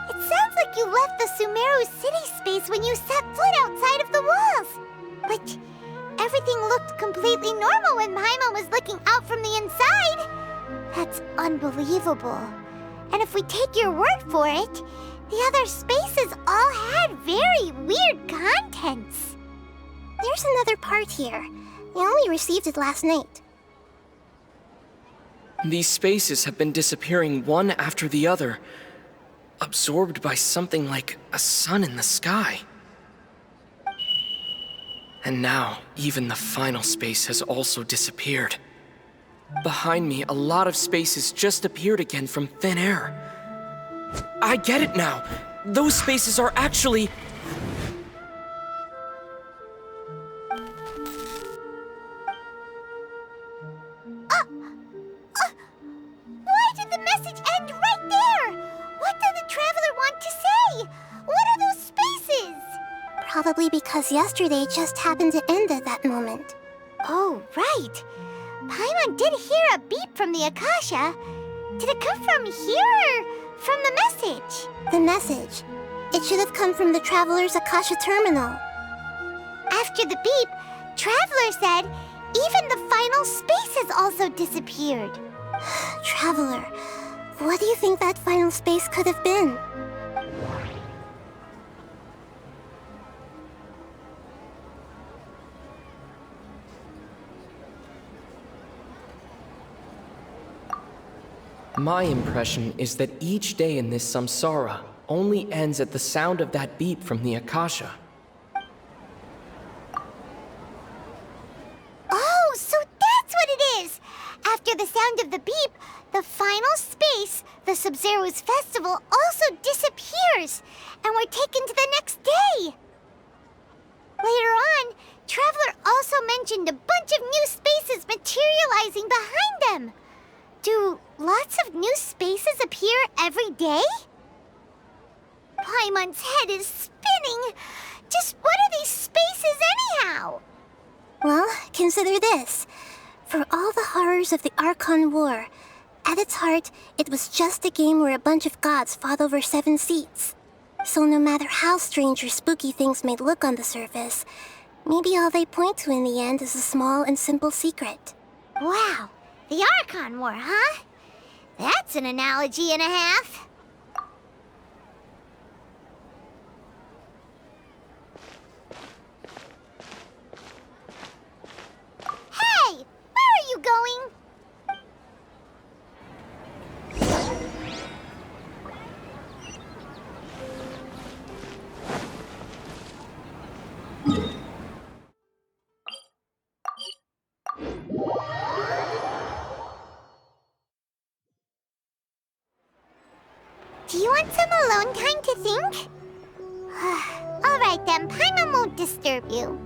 It sounds like you left the Sumeru City space when you set foot outside of the walls. But everything looked completely normal when Paimon was looking out from the inside. That's unbelievable. And if we take your word for it, the other spaces all had very weird contents. There's another part here. We only received it last night. These spaces have been disappearing one after the other, absorbed by something like a sun in the sky. And now, even the final space has also disappeared. Behind me, a lot of spaces just appeared again from thin air. I get it now! Those spaces are actually... Why did the message end right there? What did the Traveler want to say? What are those spaces? Probably because yesterday just happened to end at that moment. Oh, right. Paimon did hear a beep from the Akasha. Did it come from here or from the message? The message. It should have come from the Traveler's Akasha terminal. After the beep, Traveler said even the final space has also disappeared. Traveler, what do you think that final space could have been? My impression is that each day in this samsara only ends at the sound of that beep from the Akasha. Oh, so that's what it is! After the sound of the beep, the final space, the Sabzeruz Festival, also disappears, and we're taken to the next day! Later on, Traveler also mentioned a bunch of new spaces materializing behind them. Do lots of new spaces appear every day? Paimon's head is spinning. Just what are these spaces anyhow? Well, consider this. For all the horrors of the Archon War, at its heart, it was just a game where a bunch of gods fought over 7 seats. So no matter how strange or spooky things may look on the surface, maybe all they point to in the end is a small and simple secret. Wow, the Archon War, huh? That's an analogy and a half. Hey, where are you going? Do you want some alone time to think? All right then, Paimon won't disturb you.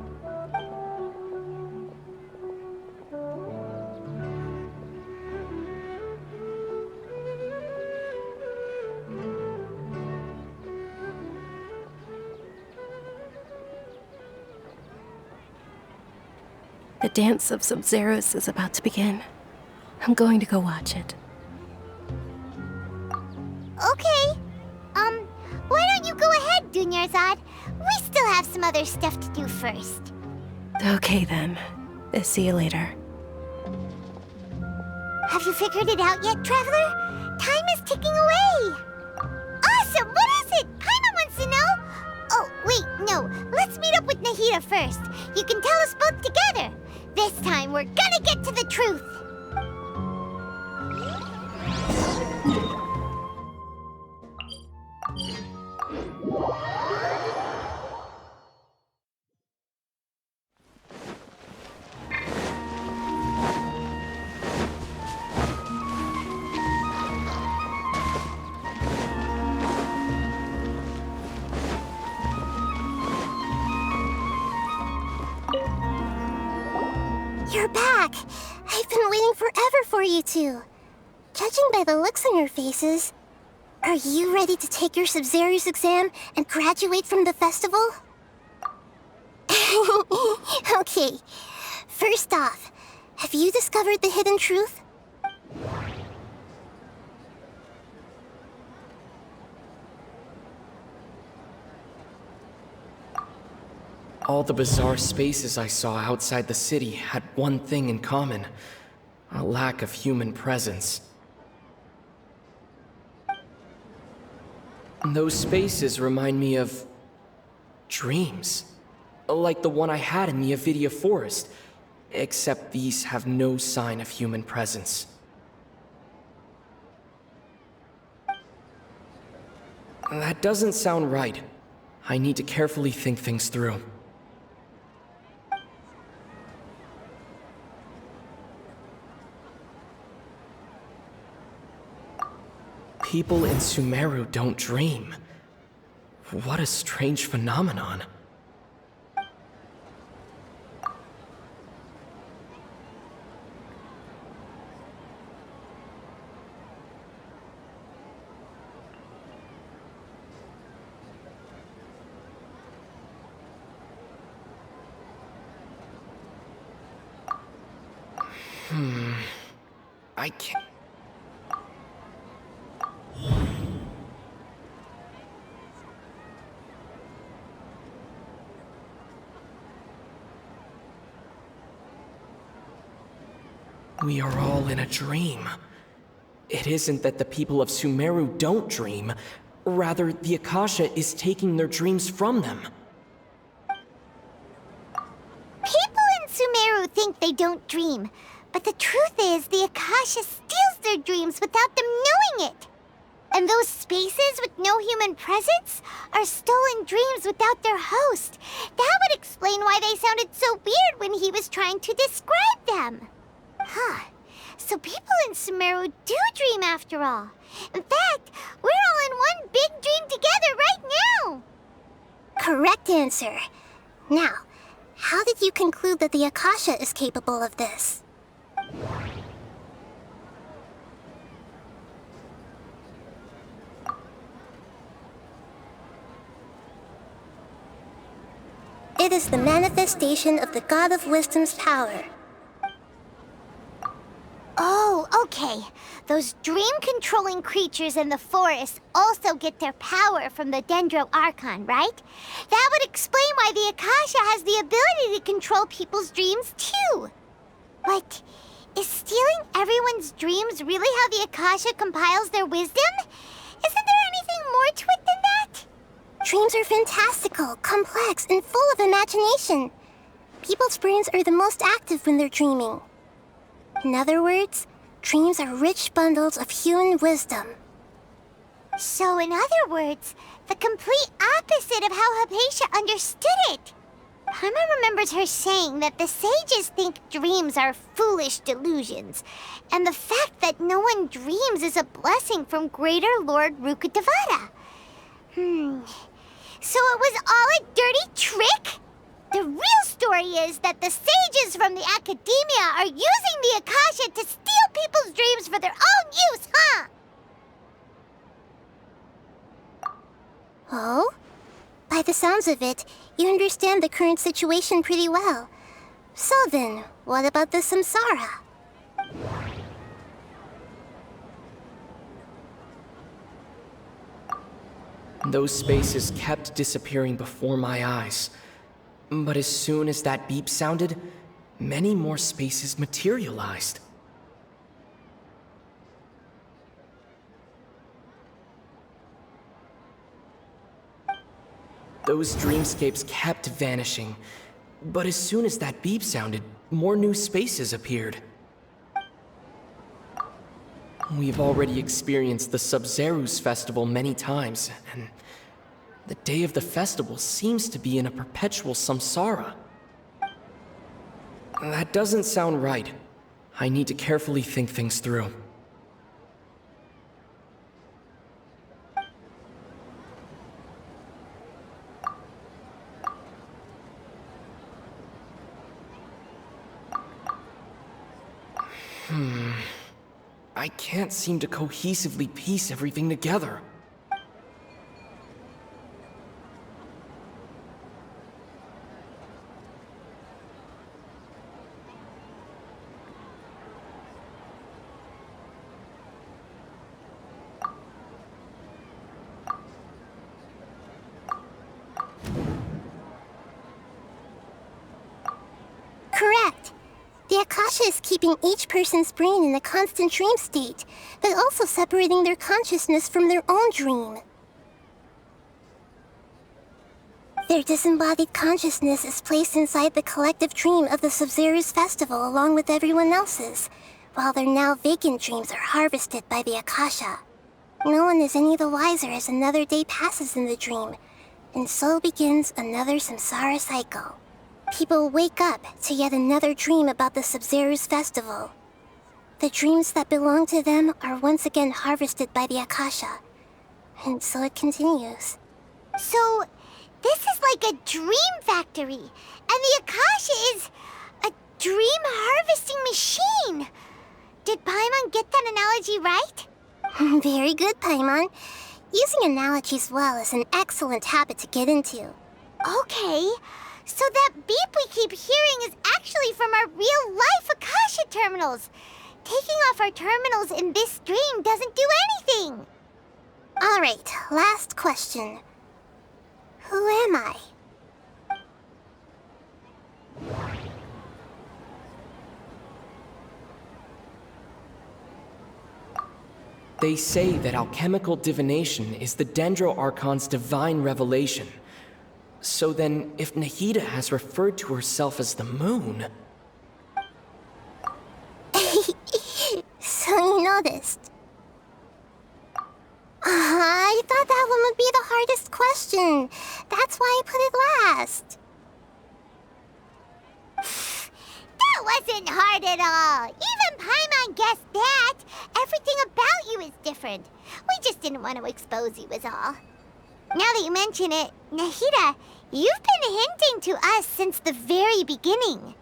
The dance of Sabzeruz is about to begin. I'm going to go watch it. Okay. Why don't you go ahead, Dunyarzad? We still have some other stuff to do first. Okay then. See you later. Have you figured it out yet, Traveler? Time is ticking away. Awesome! What is it? Paimon wants to know. Oh, wait, no. Let's meet up with Nahida first. You can tell us both together. This time, we're gonna get to the truth. You're back! I've been waiting forever for you two. Judging by the looks on your faces, are you ready to take your Sabzeruz exam and graduate from the festival? Okay, first off, have you discovered the hidden truth? All the bizarre spaces I saw outside the city had one thing in common: a lack of human presence. Those spaces remind me of dreams, like the one I had in the Avidia Forest, except these have no sign of human presence. That doesn't sound right. I need to carefully think things through. People in Sumeru don't dream. What a strange phenomenon. I can't... We are all in a dream. It isn't that the people of Sumeru don't dream. Rather, the Akasha is taking their dreams from them. People in Sumeru think they don't dream, but the truth is the Akasha steals their dreams without them knowing it. And those spaces with no human presence are stolen dreams without their host. That would explain why they sounded so weird when he was trying to describe them. Huh. So people in Sumeru do dream after all. In fact, we're all in one big dream together right now. Correct answer. Now, how did you conclude that the Akasha is capable of this? It is the manifestation of the God of Wisdom's power. Oh, okay. Those dream-controlling creatures in the forest also get their power from the Dendro Archon, right? That would explain why the Akasha has the ability to control people's dreams, too. But is stealing everyone's dreams really how the Akasha compiles their wisdom? Isn't there anything more to it than that? Dreams are fantastical, complex, and full of imagination. People's brains are the most active when they're dreaming. In other words, dreams are rich bundles of human wisdom. So in other words, the complete opposite of how Hypatia understood it. Karma remembers her saying that the sages think dreams are foolish delusions, and the fact that no one dreams is a blessing from Greater Lord Rukkhadevata. So it was all a dirty trick? The real story is that the sages from the Academia are using the Akasha to steal people's dreams for their own use, huh? Oh? By the sounds of it, you understand the current situation pretty well. So then, what about the samsara? Those spaces kept disappearing before my eyes. But as soon as that beep sounded, many more spaces materialized. Those dreamscapes kept vanishing, but as soon as that beep sounded, more new spaces appeared. We've already experienced the Sabzeruz Festival many times, and the day of the festival seems to be in a perpetual samsara. That doesn't sound right. I need to carefully think things through. I can't seem to cohesively piece everything together. Correct. The Akasha is keeping each person's brain in a constant dream state, but also separating their consciousness from their own dream. Their disembodied consciousness is placed inside the collective dream of the Sabzeruz Festival along with everyone else's, while their now vacant dreams are harvested by the Akasha. No one is any the wiser as another day passes in the dream, and so begins another samsara cycle. People wake up to yet another dream about the Sabzeruz Festival. The dreams that belong to them are once again harvested by the Akasha, and so it continues. So, this is like a dream factory, and the Akasha is a dream harvesting machine. Did Paimon get that analogy right? Very good, Paimon. Using analogies well is an excellent habit to get into. Okay, so that beep we keep hearing is actually from our real-life Akasha terminals. Taking off our terminals in this dream doesn't do anything. All right, last question. Who am I? They say that alchemical divination is the Dendro Archon's divine revelation. So then, if Nahida has referred to herself as the moon... So you noticed. I thought that one would be the hardest question. That's why I put it last. That wasn't hard at all. Even Paimon guessed that. Everything about you is different. We just didn't want to expose you is all. Now that you mention it, Nahida, you've been hinting to us since the very beginning.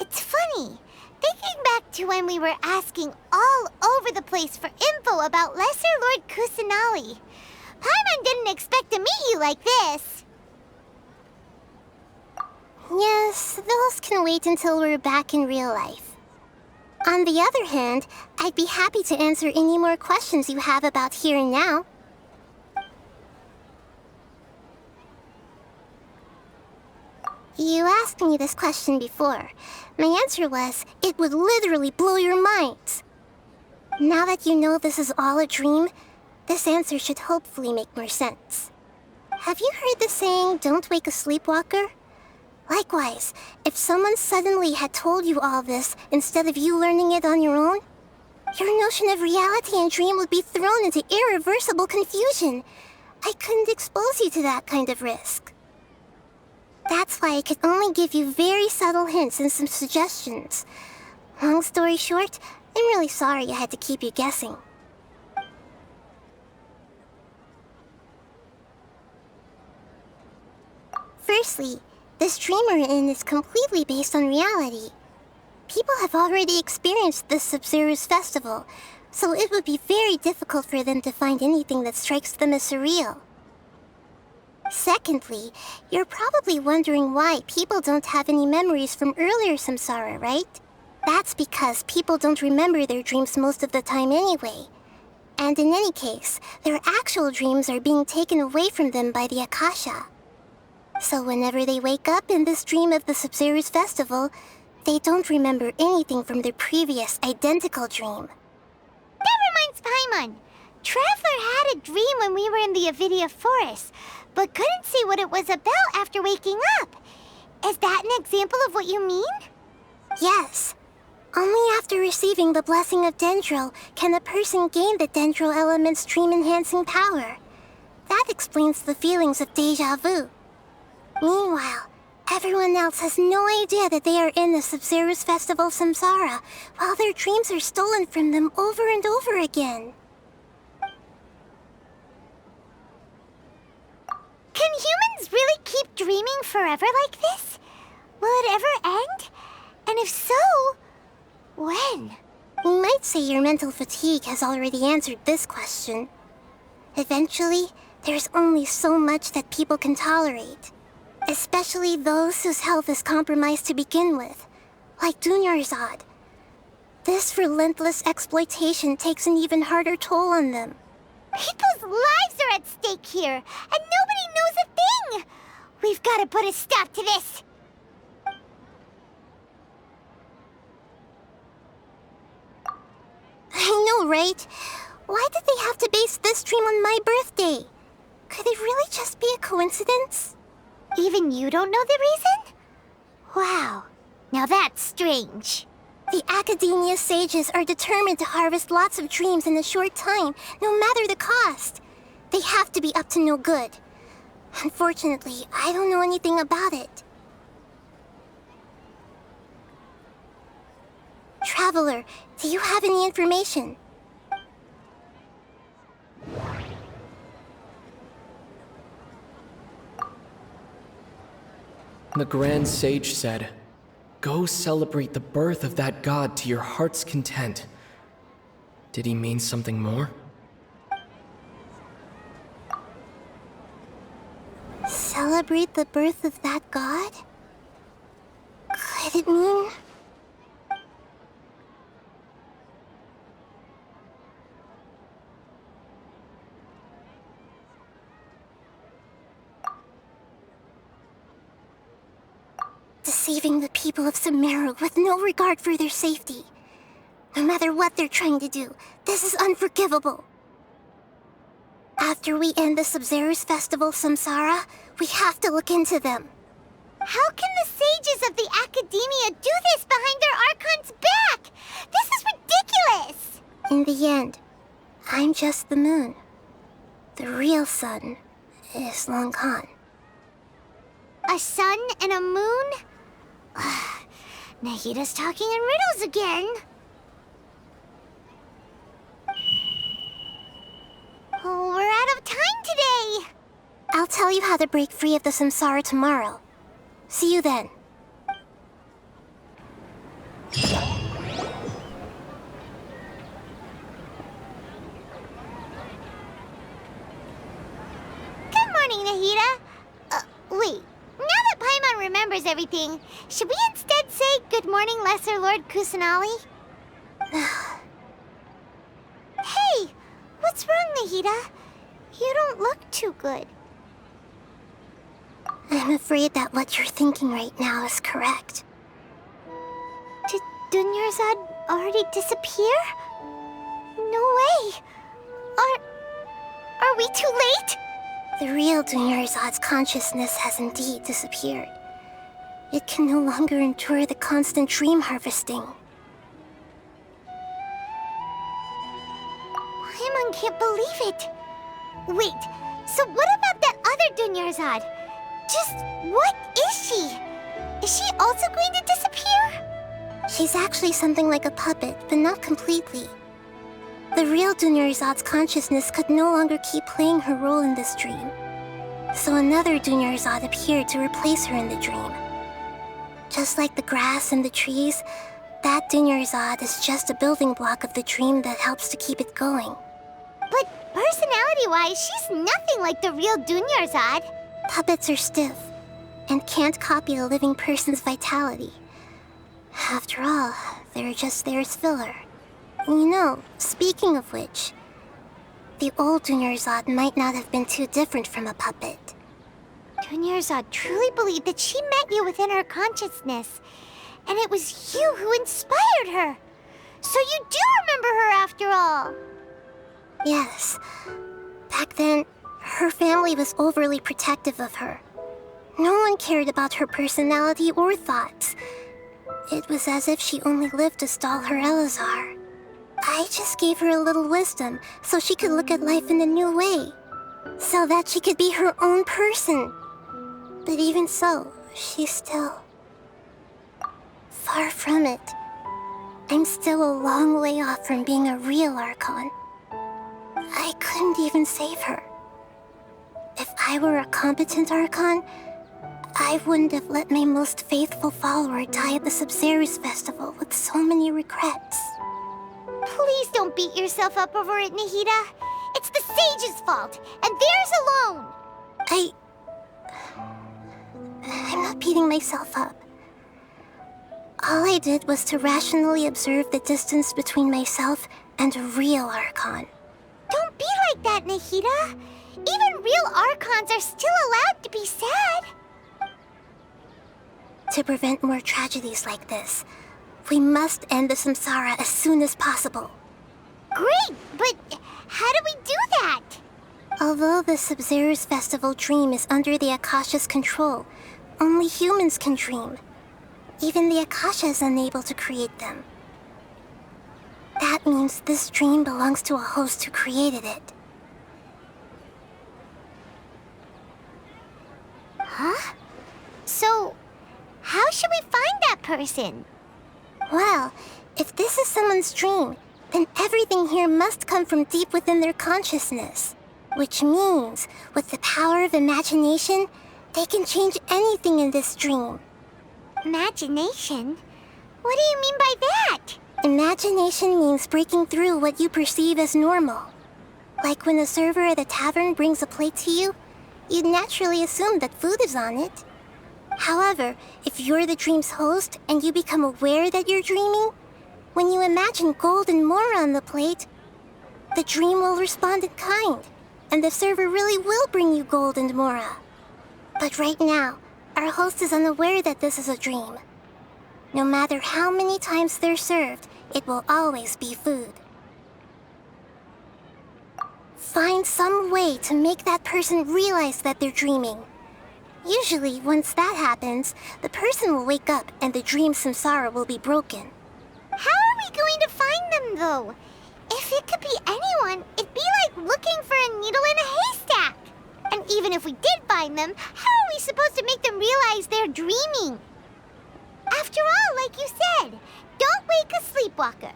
It's funny. Thinking back to when we were asking all over the place for info about Lesser Lord Kusanali, Paimon didn't expect to meet you like this. Yes, those can wait until we're back in real life. On the other hand, I'd be happy to answer any more questions you have about here and now. You asked me this question before. My answer was, it would literally blow your minds. Now that you know this is all a dream, this answer should hopefully make more sense. Have you heard the saying, don't wake a sleepwalker? Likewise, if someone suddenly had told you all this instead of you learning it on your own, your notion of reality and dream would be thrown into irreversible confusion. I couldn't expose you to that kind of risk. That's why I could only give you very subtle hints and some suggestions. Long story short, I'm really sorry I had to keep you guessing. Firstly, this dream we're in is completely based on reality. People have already experienced this Sabzeruz Festival, so it would be very difficult for them to find anything that strikes them as surreal. Secondly, you're probably wondering why people don't have any memories from earlier samsara, right? That's because people don't remember their dreams most of the time anyway. And in any case, their actual dreams are being taken away from them by the Akasha. So whenever they wake up in this dream of the Sabzeruz Festival, they don't remember anything from their previous identical dream. That reminds Paimon. Traveler had a dream when we were in the Avidia Forest, but couldn't see what it was about after waking up. Is that an example of what you mean? Yes. Only after receiving the blessing of Dendro can a person gain the Dendro element's dream-enhancing power. That explains the feelings of déjà vu. Meanwhile, everyone else has no idea that they are in the Sabzeruz Festival samsara, while their dreams are stolen from them over and over again. Can humans really keep dreaming forever like this? Will it ever end? And if so, when? You might say your mental fatigue has already answered this question. Eventually, there's only so much that people can tolerate. Especially those whose health is compromised to begin with, like Dunyarzad. This relentless exploitation takes an even harder toll on them. People's lives are at stake here, and nobody knows a thing! We've got to put a stop to this! I know, right? Why did they have to base this stream on my birthday? Could it really just be a coincidence? Even you don't know the reason? Wow, now that's strange. The Academia sages are determined to harvest lots of dreams in a short time, no matter the cost. They have to be up to no good. Unfortunately, I don't know anything about it. Traveler, do you have any information? The Grand Sage said, "Go celebrate the birth of that god to your heart's content." Did he mean something more? Celebrate the birth of that god? Could it mean... deceiving the people of Sumeru with no regard for their safety. No matter what they're trying to do, this is unforgivable. After we end the Sabzeruz Festival Samsara, we have to look into them. How can the sages of the Academia do this behind their Archon's back? This is ridiculous! In the end, I'm just the moon. The real sun is long gone. A sun and a moon? Nahida's talking in riddles again. Oh, we're out of time today. I'll tell you how to break free of the samsara tomorrow. See you then. Good morning, Nahida. Wait. Now that Paimon remembers everything, should we instead say good morning, Lesser Lord Kusanali? Hey! What's wrong, Nahida? You don't look too good. I'm afraid that what you're thinking right now is correct. Did Dunyarzad already disappear? No way! Are we too late? The real Dunyarzad's consciousness has indeed disappeared. It can no longer endure the constant dream harvesting. Paimon can't believe it. Wait, so what about that other Dunyarzad? Just what is she? Is she also going to disappear? She's actually something like a puppet, but not completely. The real Dunyarzad's consciousness could no longer keep playing her role in this dream. So another Dunyarzad appeared to replace her in the dream. Just like the grass and the trees, that Dunyarzad is just a building block of the dream that helps to keep it going. But personality-wise, she's nothing like the real Dunyarzad. Puppets are stiff, and can't copy a living person's vitality. After all, they're just there as filler. You know, speaking of which, the old Dunyarzad might not have been too different from a puppet. Dunyarzad truly believed that she met you within her consciousness, and it was you who inspired her. So you do remember her after all. Yes. Back then, her family was overly protective of her. No one cared about her personality or thoughts. It was as if she only lived to stall her Elazar. I just gave her a little wisdom so she could look at life in a new way. So that she could be her own person. But even so, she's still... far from it. I'm still a long way off from being a real Archon. I couldn't even save her. If I were a competent Archon, I wouldn't have let my most faithful follower die at the Sabzeruz Festival with so many regrets. Please don't beat yourself up over it, Nahida. It's the sage's fault, and theirs alone. I'm not beating myself up. All I did was to rationally observe the distance between myself and a real Archon. Don't be like that, Nahida. Even real Archons are still allowed to be sad. To prevent more tragedies like this, we must end the samsara as soon as possible. Great, but how do we do that? Although the Sabzeruz Festival dream is under the Akasha's control, only humans can dream. Even the Akasha is unable to create them. That means this dream belongs to a host who created it. Huh? So, how should we find that person? Well, if this is someone's dream, then everything here must come from deep within their consciousness. Which means, with the power of imagination, they can change anything in this dream. Imagination? What do you mean by that? Imagination means breaking through what you perceive as normal. Like when a server at a tavern brings a plate to you, you'd naturally assume that food is on it. However, if you're the dream's host and you become aware that you're dreaming, when you imagine gold and more on the plate, the dream will respond in kind, and the server really will bring you gold and mora. But right now, our host is unaware that this is a dream. No matter how many times they're served, it will always be food. Find some way to make that person realize that they're dreaming. Usually, once that happens, the person will wake up and the dream samsara will be broken. How are we going to find them, though? If it could be anyone, it'd be like looking for a needle in a haystack. And even if we did find them, how are we supposed to make them realize they're dreaming? After all, like you said, don't wake a sleepwalker.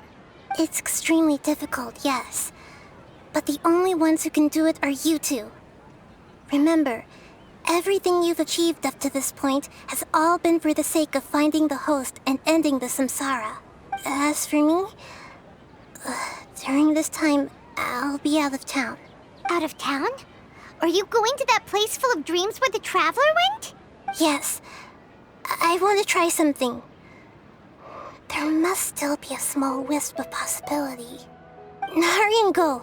It's extremely difficult, yes. But the only ones who can do it are you two. Remember, everything you've achieved up to this point has all been for the sake of finding the host and ending the samsara. As for me, during this time, I'll be out of town. Out of town? Are you going to that place full of dreams where the Traveler went? Yes. I want to try something. There must still be a small wisp of possibility. Hurry and go.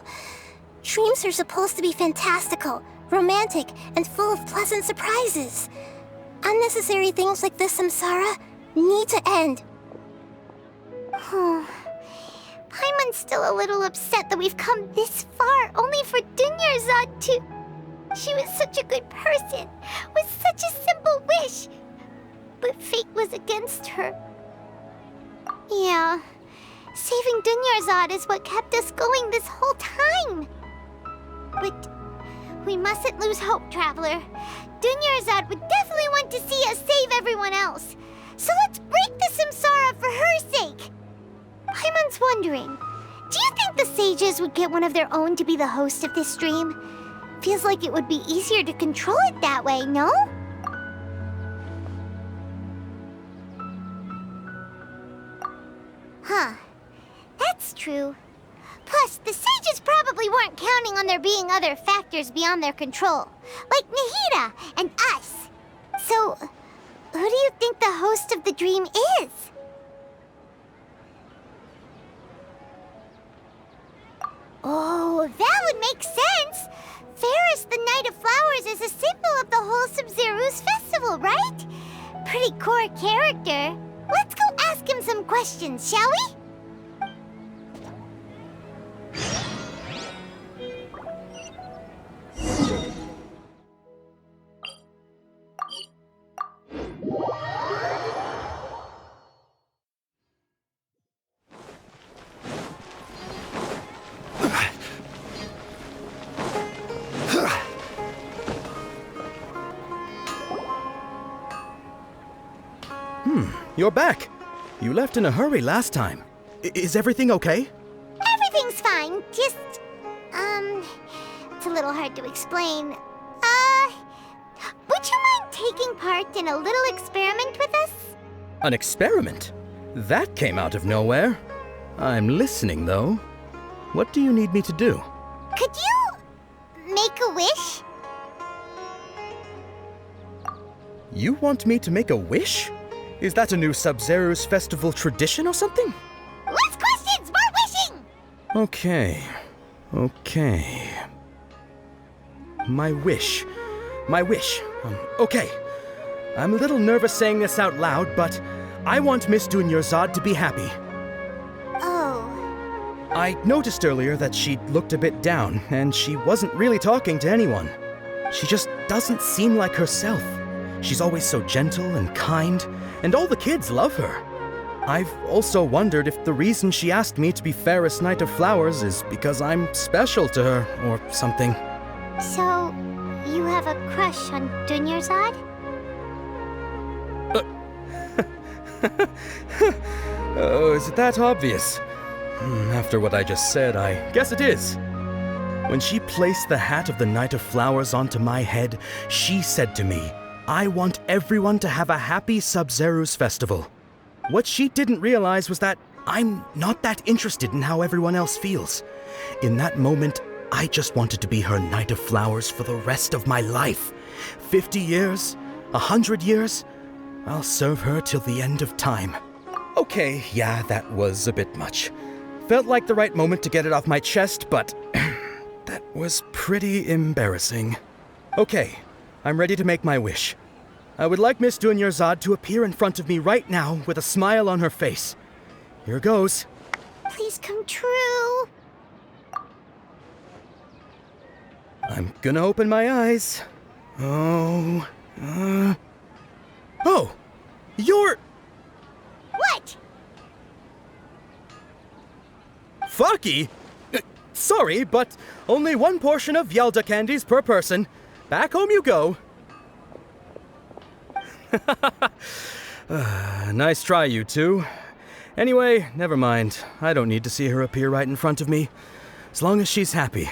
Dreams are supposed to be fantastical, romantic, and full of pleasant surprises. Unnecessary things like this samsara need to end. Paimon's still a little upset that we've come this far only for Dunyarzad to... She was such a good person, with such a simple wish. But fate was against her. Yeah, saving Dunyarzad is what kept us going this whole time. But we mustn't lose hope, Traveler. Dunyarzad would definitely want to see us save everyone else. So let's break the samsara for her sake. Paimon's wondering, do you think the sages would get one of their own to be the host of this dream? Feels like it would be easier to control it that way, no? Huh. That's true. Plus, the sages probably weren't counting on there being other factors beyond their control, like Nahida and us. So, who do you think the host of the dream is? Oh, that would make sense! Ferris, the Knight of Flowers, is a symbol of the whole Sabzeruz Festival, right? Pretty core character. Let's go ask him some questions, shall we? You're back. You left in a hurry last time. Is everything okay? Everything's fine, just... it's a little hard to explain. Would you mind taking part in a little experiment with us? An experiment? That came out of nowhere. I'm listening, though. What do you need me to do? Could you make a wish? You want me to make a wish? Is that a new Sabzeruz Festival tradition or something? Less questions, more wishing! Okay. My wish. Okay. I'm a little nervous saying this out loud, but I want Miss Dunyarzad to be happy. Oh. I noticed earlier that she looked a bit down, and she wasn't really talking to anyone. She just doesn't seem like herself. She's always so gentle and kind, and all the kids love her. I've also wondered if the reason she asked me to be Fairest Knight of Flowers is because I'm special to her, or something. So, you have a crush on Dunyarzad? Oh, is it that obvious? After what I just said, I guess it is. When she placed the hat of the Knight of Flowers onto my head, she said to me, I want everyone to have a happy Sabzeruz Festival. What she didn't realize was that I'm not that interested in how everyone else feels. In that moment, I just wanted to be her Knight of Flowers for the rest of my life. 50 years, 100 years, I'll serve her till the end of time. Okay, yeah, that was a bit much. Felt like the right moment to get it off my chest, but that was pretty embarrassing. Okay, I'm ready to make my wish. I would like Miss Dunyarzad to appear in front of me right now with a smile on her face. Here goes. Please come true. I'm gonna open my eyes. Oh, you're... What? Faki? Sorry, but only one portion of Yalda candies per person. Back home you go. Nice try, you two. Anyway, never mind. I don't need to see her appear right in front of me. As long as she's happy.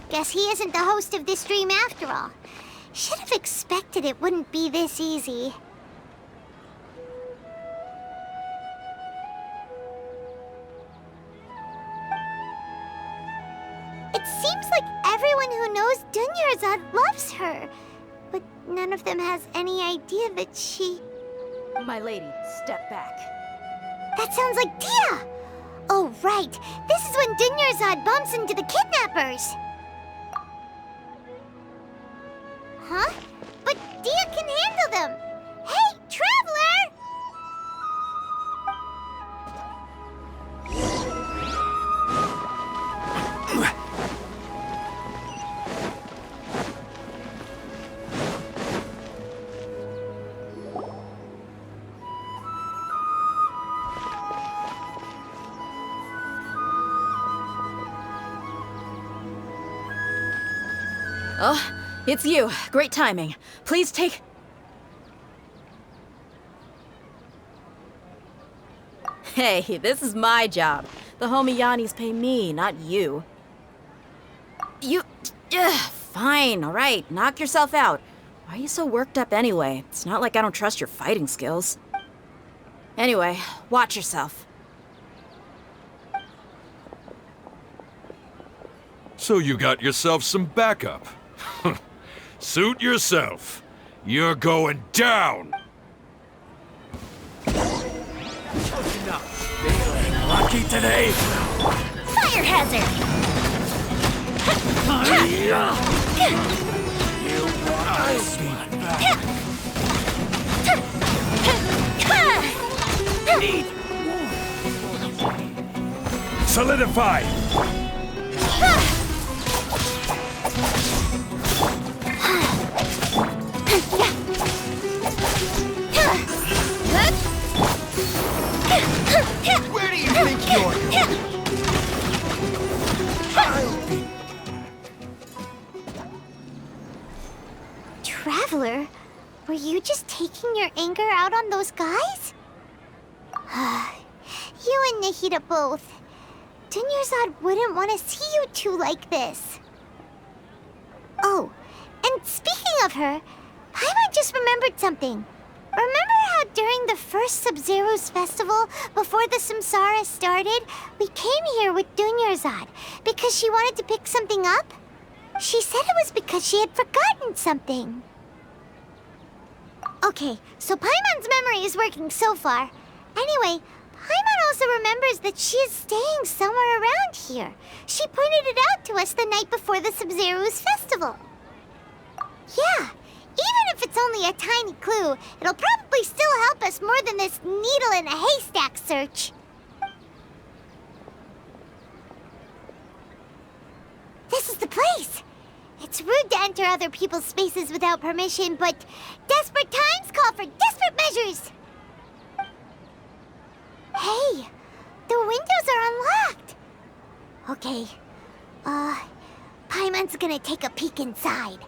Guess he isn't the host of this stream after all. Should have expected it wouldn't be this easy. It seems like everyone who knows Dunyarzad loves her. But none of them has any idea that she... My lady, step back. That sounds like Dia! Oh, right. This is when Dunyarzad bumps into the kidnappers. Huh? But Dia can handle them. Hey, Traveler! Oh, it's you. Great timing. Please take... Hey, this is my job. The homie Yannis pay me, not you. Fine, all right. Knock yourself out. Why are you so worked up anyway? It's not like I don't trust your fighting skills. Anyway, watch yourself. So you got yourself some backup. Suit yourself. You're going down! Lucky today. Fire hazard! Solidify. Where do you think you're going? Traveler, were you just taking your anger out on those guys? You and Nahida both. Dunyarzad wouldn't want to see you two like this. Oh, and speaking of her, Paimon just remembered something. Remember how during the first Sabzeruz Festival, before the Samsara started, we came here with Dunyarzad because she wanted to pick something up? She said it was because she had forgotten something. Okay, so Paimon's memory is working so far. Anyway, Paimon also remembers that she is staying somewhere around here. She pointed it out to us the night before the Sabzeruz Festival. Yeah, even if it's only a tiny clue, it'll probably still help us more than this needle in a haystack search. This is the place! It's rude to enter other people's spaces without permission, but desperate times call for desperate measures! Hey, the windows are unlocked! Okay, Paimon's gonna take a peek inside.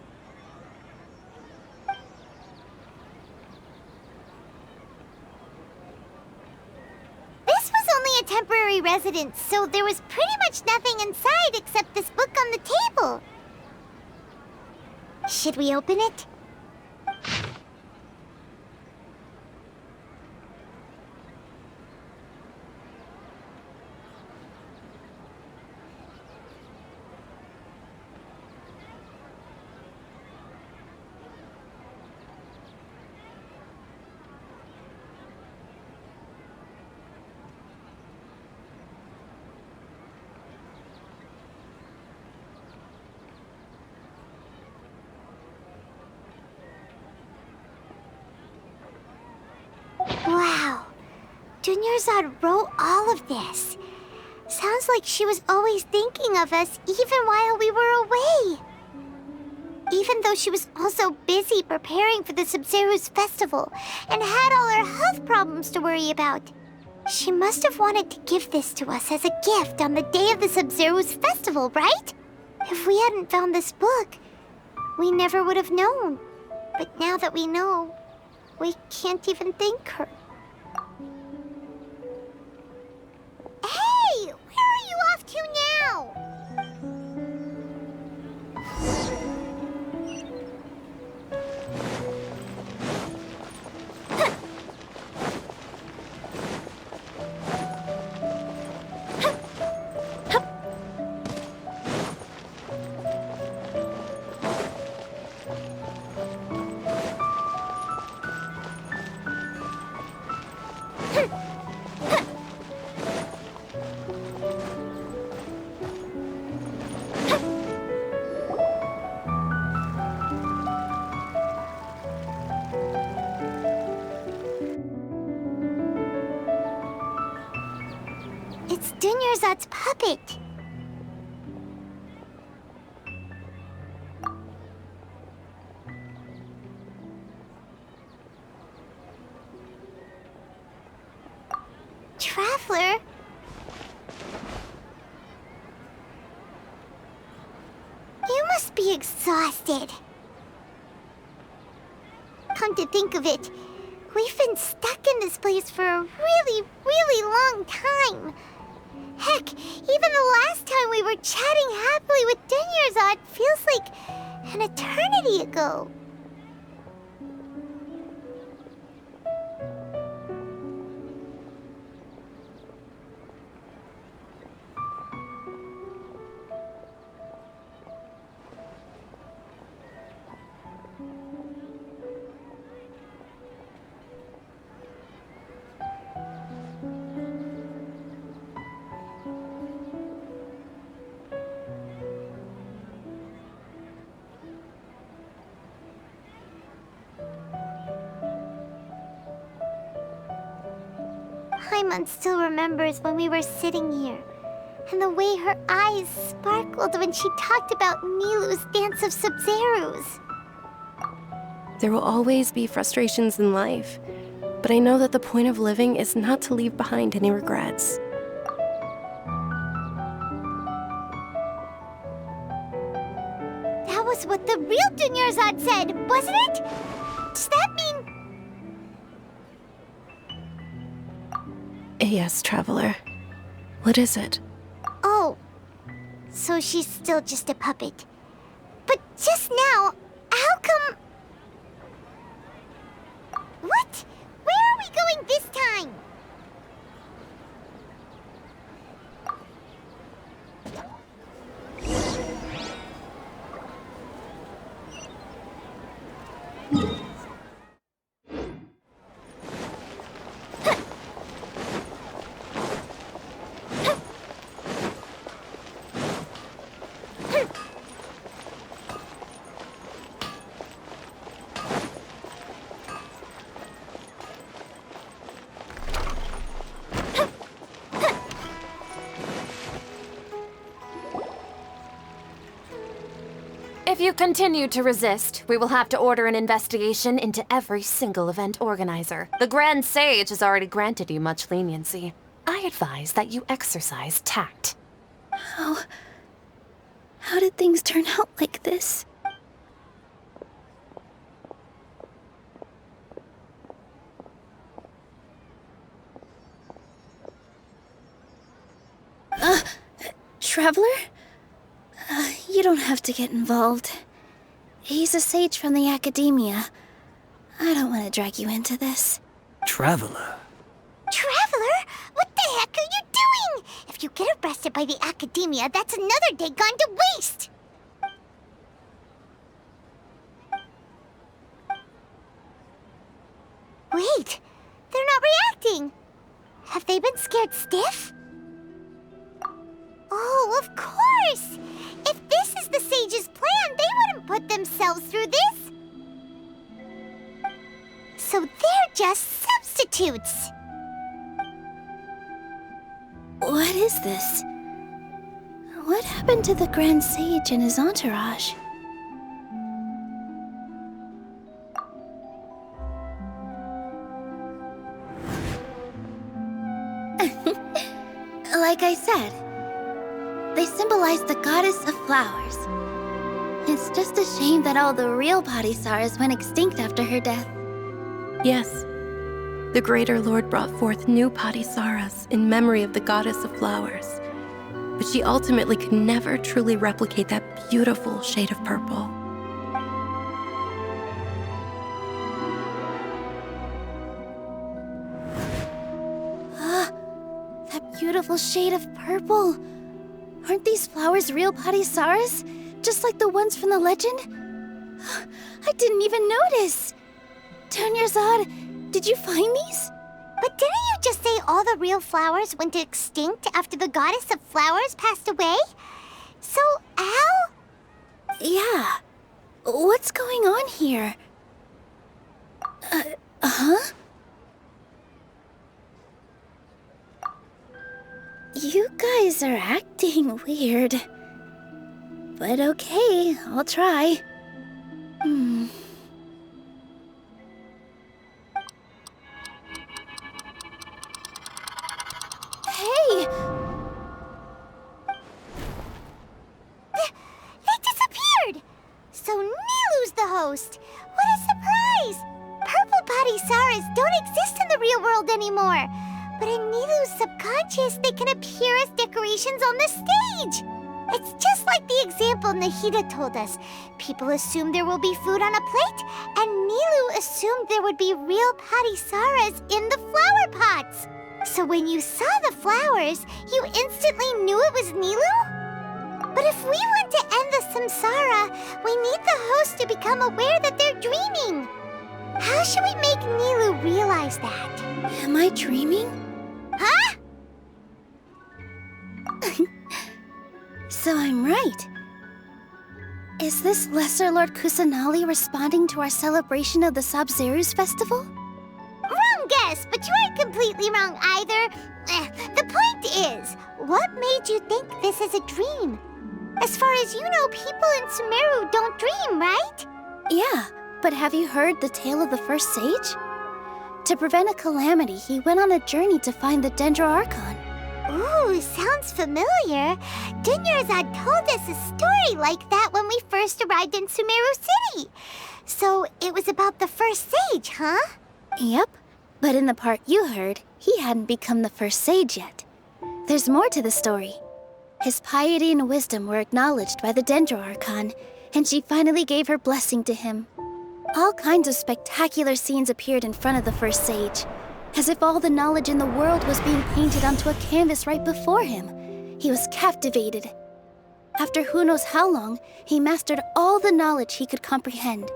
This was only a temporary residence, so there was pretty much nothing inside except this book on the table. Should we open it? Wow, Dunyarzad wrote all of this. Sounds like she was always thinking of us even while we were away. Even though she was also busy preparing for the Sabzeruz Festival and had all her health problems to worry about. She must have wanted to give this to us as a gift on the day of the Sabzeruz Festival, right? If we hadn't found this book, we never would have known. But now that we know, we can't even thank her. Hey! Where are you off to now? It's Dunyarzad's puppet. Traveler? You must be exhausted. Come to think of it, we've been stuck in this place for a really, really long time. Heck, even the last time we were chatting happily with Dunyarzad feels like an eternity ago. Paimon still remembers when we were sitting here, and the way her eyes sparkled when she talked about Nilu's Dance of Sabzeruz. There will always be frustrations in life, but I know that the point of living is not to leave behind any regrets. That was what the real Dunyarzad said, wasn't it? Does that mean... Yes, Traveler. What is it? Oh, so she's still just a puppet. But just now, how come... What? If you continue to resist, we will have to order an investigation into every single event organizer. The Grand Sage has already granted you much leniency. I advise that you exercise tact. How did things turn out like this? Traveler? You don't have to get involved. He's a sage from the Academia. I don't want to drag you into this. Traveler? Traveler? What the heck are you doing? If you get arrested by the Academia, that's another day gone to waste! Wait, they're not reacting. Have they been scared stiff? Oh, of course! If this is the Sage's plan, they wouldn't put themselves through this. So they're just substitutes. What is this? What happened to the Grand Sage and his entourage? Like I said, they symbolize the goddess of flowers. It's just a shame that all the real Padisaras went extinct after her death. Yes. The Greater Lord brought forth new Padisaras in memory of the goddess of flowers. But she ultimately could never truly replicate that beautiful shade of purple. That beautiful shade of purple. Aren't these flowers real Padisaras? Just like the ones from the legend? I didn't even notice. Dunyarzad, did you find these? But didn't you just say all the real flowers went extinct after the goddess of flowers passed away? So, Al? Yeah. What's going on here? Huh? You guys are acting weird. But okay, I'll try. Hey! They disappeared! So Nilu's the host! What a surprise! Purple Padisaras don't exist in the real world anymore. But in Nilu's subconscious, they can appear as decorations on the stage. It's just like the example Nahida told us. People assumed there will be food on a plate, and Nilu assumed there would be real Padisaras in the flower pots. So when you saw the flowers, you instantly knew it was Nilu? But if we want to end the samsara, we need the host to become aware that they're dreaming. How should we make Nilu realize that? Am I dreaming? Huh? So I'm right. Is this Lesser Lord Kusanali responding to our celebration of the Sabzeruz Festival? Wrong guess, but you aren't completely wrong either. The point is, what made you think this is a dream? As far as you know, people in Sumeru don't dream, right? Yeah, but have you heard the tale of the first sage? To prevent a calamity, he went on a journey to find the Archon. Ooh, sounds familiar. Dunyarzad told us a story like that when we first arrived in Sumeru City. So it was about the first sage, huh? Yep, but in the part you heard, he hadn't become the first sage yet. There's more to the story. His piety and wisdom were acknowledged by the Archon, and she finally gave her blessing to him. All kinds of spectacular scenes appeared in front of the first sage, as if all the knowledge in the world was being painted onto a canvas right before him. He was captivated. After who knows how long, he mastered all the knowledge he could comprehend.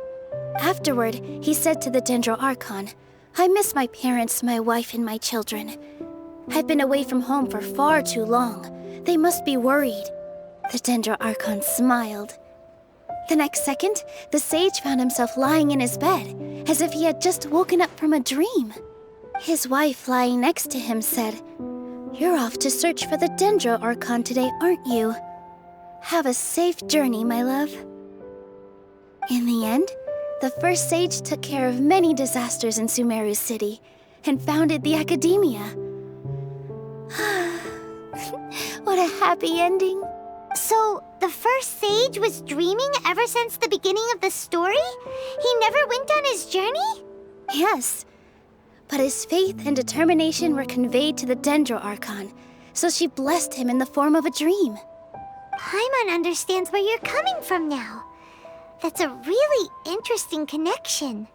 Afterward, he said to the Archon, "I miss my parents, my wife, and my children. I've been away from home for far too long. They must be worried." The Archon smiled. The next second, the sage found himself lying in his bed, as if he had just woken up from a dream. His wife lying next to him said, "You're off to search for the Archon today, aren't you? Have a safe journey, my love." In the end, the first sage took care of many disasters in Sumeru City and founded the academia. What a happy ending. So, the first sage was dreaming ever since the beginning of the story? He never went on his journey? Yes. But his faith and determination were conveyed to the Dendro Archon, so she blessed him in the form of a dream. Paimon understands where you're coming from now. That's a really interesting connection.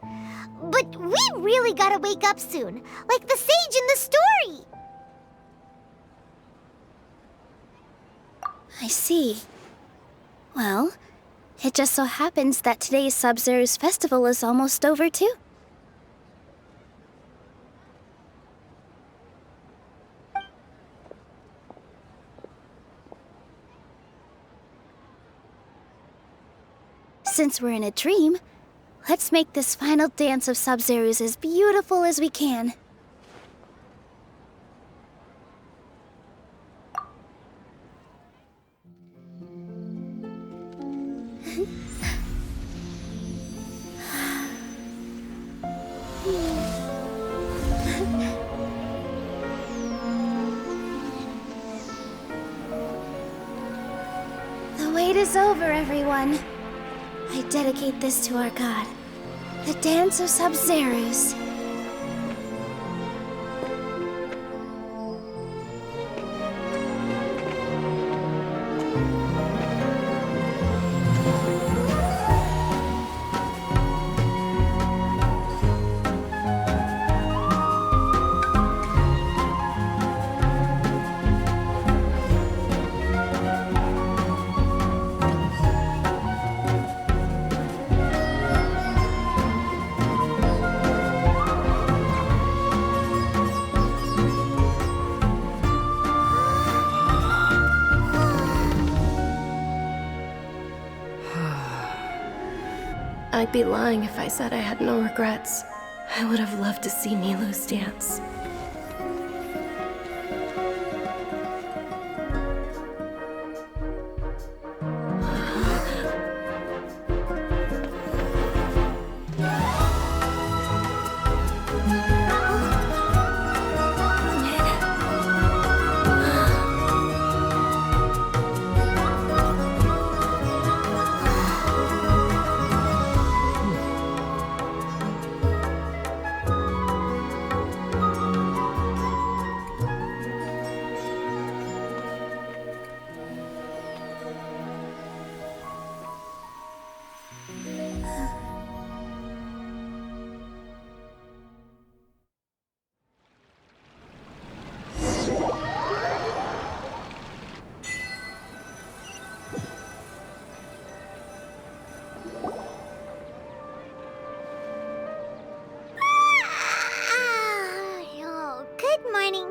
But we really gotta wake up soon, like the sage in the story! I see. Well, it just so happens that today's Sabzeruz Festival is almost over too. Since we're in a dream, let's make this final dance of Sabzeruz as beautiful as we can. The wait is over, everyone. I dedicate this to our god, the dance of Sabzeruz. I'd be lying if I said I had no regrets. I would have loved to see Nilou's dance.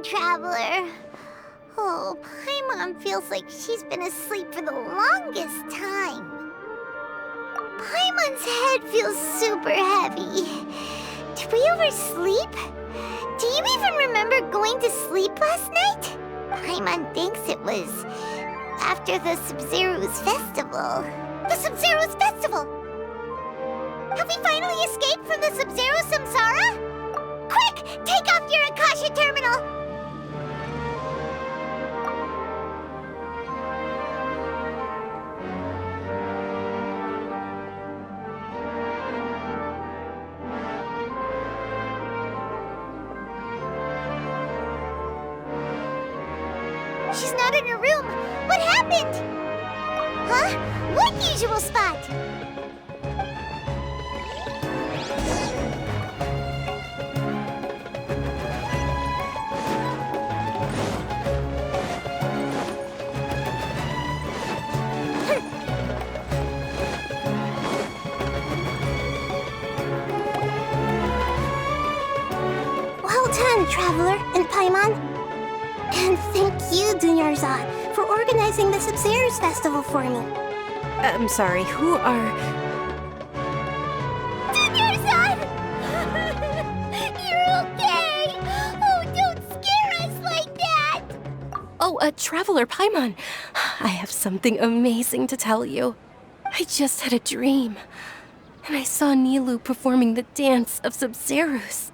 Traveler. Oh, Paimon feels like she's been asleep for the longest time. Paimon's head feels super heavy. Did we oversleep? Do you even remember going to sleep last night? Paimon thinks it was after the Sabzeruz Festival. The Sabzeruz Festival! Have we finally escaped from the Sabzeruz Samsara? Quick! Take off your Akasha terminal! She's not in her room. What happened? Huh? What usual spot? Well done, Traveler and Paimon. And thank you, Dunyarzad, for organizing the Sabzeruz Festival for me. I'm sorry, who are... Dunyarzad! You're okay! Oh, don't scare us like that! Oh, Traveler Paimon. I have something amazing to tell you. I just had a dream. And I saw Nilou performing the dance of Sabzeruz.